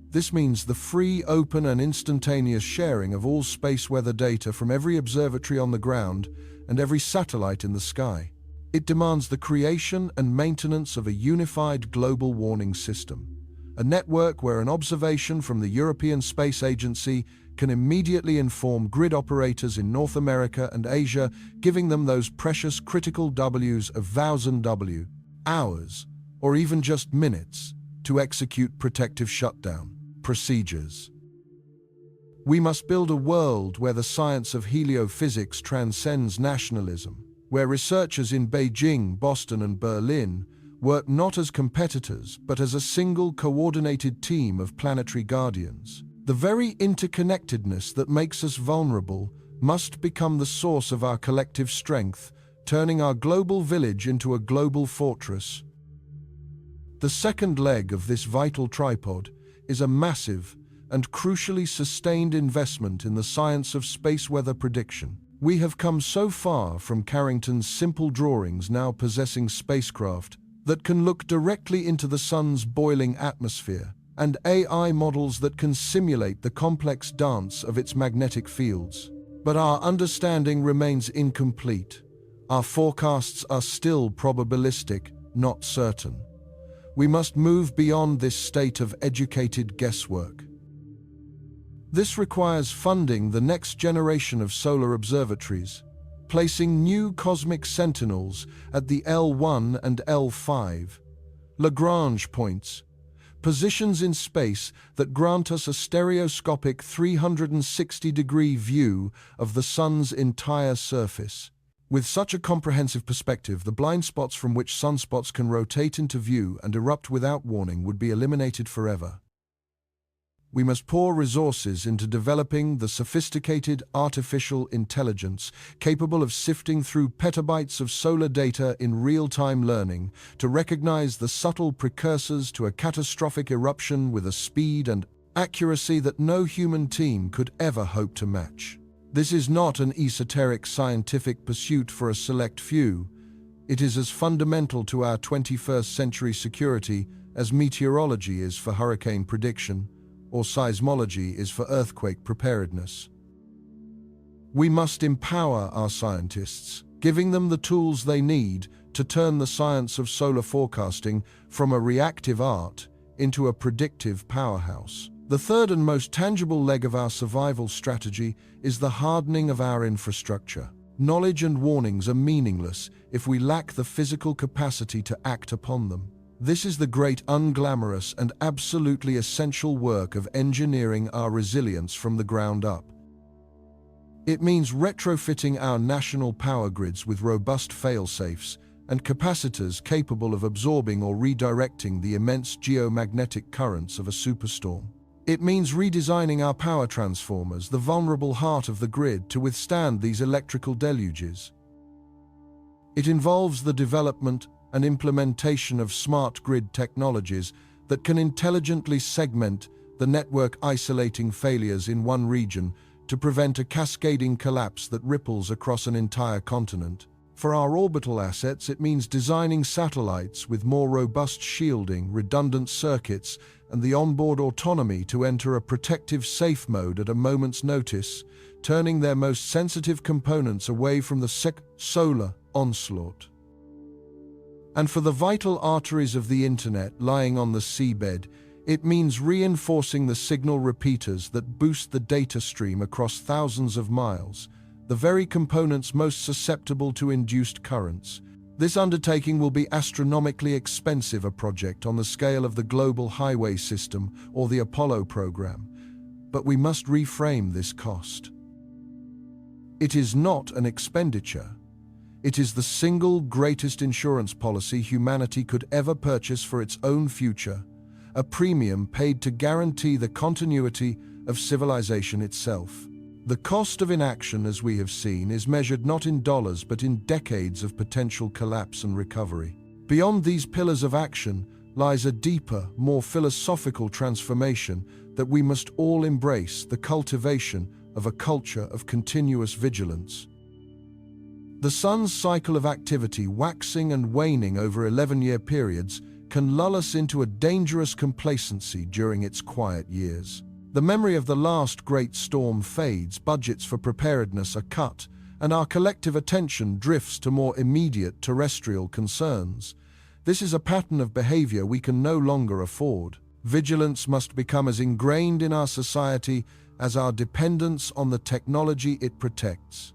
This means the free, open, and instantaneous sharing of all space weather data from every observatory on the ground and every satellite in the sky. It demands the creation and maintenance of a unified global warning system, a network where an observation from the European Space Agency can immediately inform grid operators in North America and Asia, giving them those precious critical Ws of 1000 W, hours, or even just minutes, to execute protective shutdown procedures. We must build a world where the science of heliophysics transcends nationalism, where researchers in Beijing, Boston, and Berlin work not as competitors, but as a single coordinated team of planetary guardians. The very interconnectedness that makes us vulnerable must become the source of our collective strength, turning our global village into a global fortress. The second leg of this vital tripod is a massive and crucially sustained investment in the science of space weather prediction. We have come so far from Carrington's simple drawings, now possessing spacecraft that can look directly into the sun's boiling atmosphere, and AI models that can simulate the complex dance of its magnetic fields. But our understanding remains incomplete. Our forecasts are still probabilistic, not certain. We must move beyond this state of educated guesswork. This requires funding the next generation of solar observatories, placing new cosmic sentinels at the L1 and L5, Lagrange points, positions in space that grant us a stereoscopic 360-degree view of the sun's entire surface. With such a comprehensive perspective, the blind spots from which sunspots can rotate into view and erupt without warning would be eliminated forever. We must pour resources into developing the sophisticated artificial intelligence capable of sifting through petabytes of solar data in real-time learning to recognize the subtle precursors to a catastrophic eruption with a speed and accuracy that no human team could ever hope to match. This is not an esoteric scientific pursuit for a select few. It is as fundamental to our 21st century security as meteorology is for hurricane prediction, or seismology is for earthquake preparedness. We must empower our scientists, giving them the tools they need to turn the science of solar forecasting from a reactive art into a predictive powerhouse. The third and most tangible leg of our survival strategy is the hardening of our infrastructure. Knowledge and warnings are meaningless if we lack the physical capacity to act upon them. This is the great unglamorous and absolutely essential work of engineering our resilience from the ground up. It means retrofitting our national power grids with robust fail-safes and capacitors capable of absorbing or redirecting the immense geomagnetic currents of a superstorm. It means redesigning our power transformers, the vulnerable heart of the grid, to withstand these electrical deluges. It involves the development and implementation of smart grid technologies that can intelligently segment the network, isolating failures in one region to prevent a cascading collapse that ripples across an entire continent. For our orbital assets, it means designing satellites with more robust shielding, redundant circuits, and the onboard autonomy to enter a protective safe mode at a moment's notice, turning their most sensitive components away from the solar onslaught. And for the vital arteries of the internet lying on the seabed, it means reinforcing the signal repeaters that boost the data stream across thousands of miles, the very components most susceptible to induced currents. This undertaking will be astronomically expensive, a project on the scale of the global highway system or the Apollo program. But we must reframe this cost. It is not an expenditure. It is the single greatest insurance policy humanity could ever purchase for its own future, a premium paid to guarantee the continuity of civilization itself. The cost of inaction, as we have seen, is measured not in dollars but in decades of potential collapse and recovery. Beyond these pillars of action lies a deeper, more philosophical transformation that we must all embrace: the cultivation of a culture of continuous vigilance. The sun's cycle of activity, waxing and waning over 11-year periods, can lull us into a dangerous complacency during its quiet years. The memory of the last great storm fades, budgets for preparedness are cut, and our collective attention drifts to more immediate terrestrial concerns. This is a pattern of behavior we can no longer afford. Vigilance must become as ingrained in our society as our dependence on the technology it protects.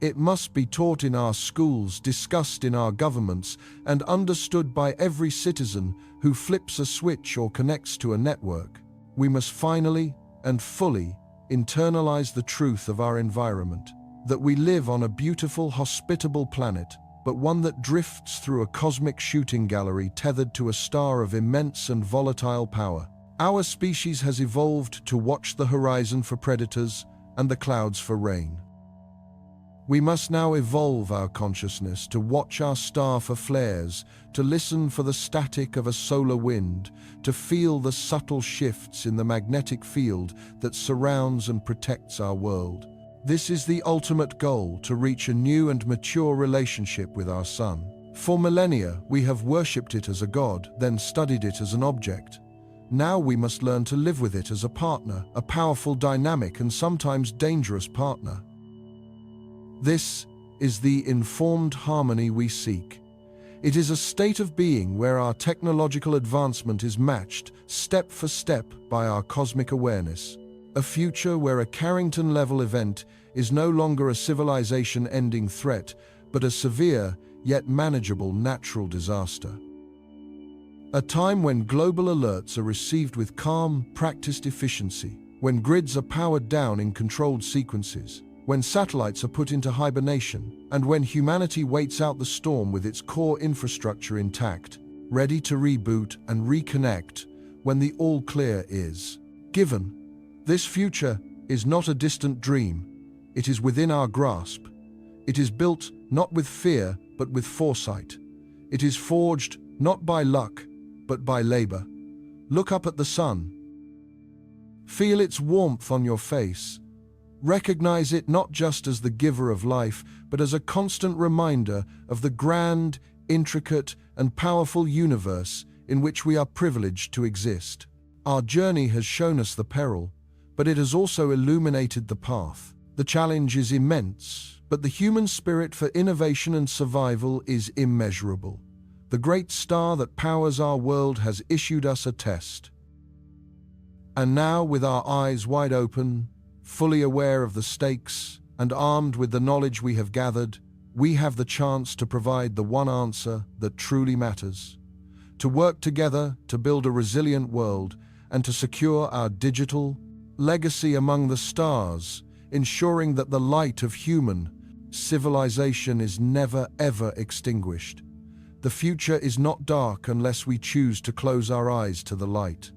It must be taught in our schools, discussed in our governments, and understood by every citizen who flips a switch or connects to a network. We must finally and fully internalize the truth of our environment, that we live on a beautiful, hospitable planet, but one that drifts through a cosmic shooting gallery tethered to a star of immense and volatile power. Our species has evolved to watch the horizon for predators and the clouds for rain. We must now evolve our consciousness to watch our star for flares, to listen for the static of a solar wind, to feel the subtle shifts in the magnetic field that surrounds and protects our world. This is the ultimate goal, to reach a new and mature relationship with our sun. For millennia, we have worshipped it as a god, then studied it as an object. Now we must learn to live with it as a partner, a powerful, dynamic, and sometimes dangerous partner. This is the informed harmony we seek. It is a state of being where our technological advancement is matched, step for step, by our cosmic awareness. A future where a Carrington-level event is no longer a civilization-ending threat, but a severe, yet manageable natural disaster. A time when global alerts are received with calm, practiced efficiency, when grids are powered down in controlled sequences, when satellites are put into hibernation, and when humanity waits out the storm with its core infrastructure intact, ready to reboot and reconnect when the all-clear is given. This future is not a distant dream. It is within our grasp. It is built not with fear, but with foresight. It is forged not by luck, but by labor. Look up at the sun. Feel its warmth on your face. Recognize it not just as the giver of life, but as a constant reminder of the grand, intricate, and powerful universe in which we are privileged to exist. Our journey has shown us the peril, but it has also illuminated the path. The challenge is immense, but the human spirit for innovation and survival is immeasurable. The great star that powers our world has issued us a test. And now, with our eyes wide open, fully aware of the stakes, and armed with the knowledge we have gathered, we have the chance to provide the one answer that truly matters. To work together to build a resilient world and to secure our digital legacy among the stars, ensuring that the light of human civilization is never ever extinguished. The future is not dark unless we choose to close our eyes to the light.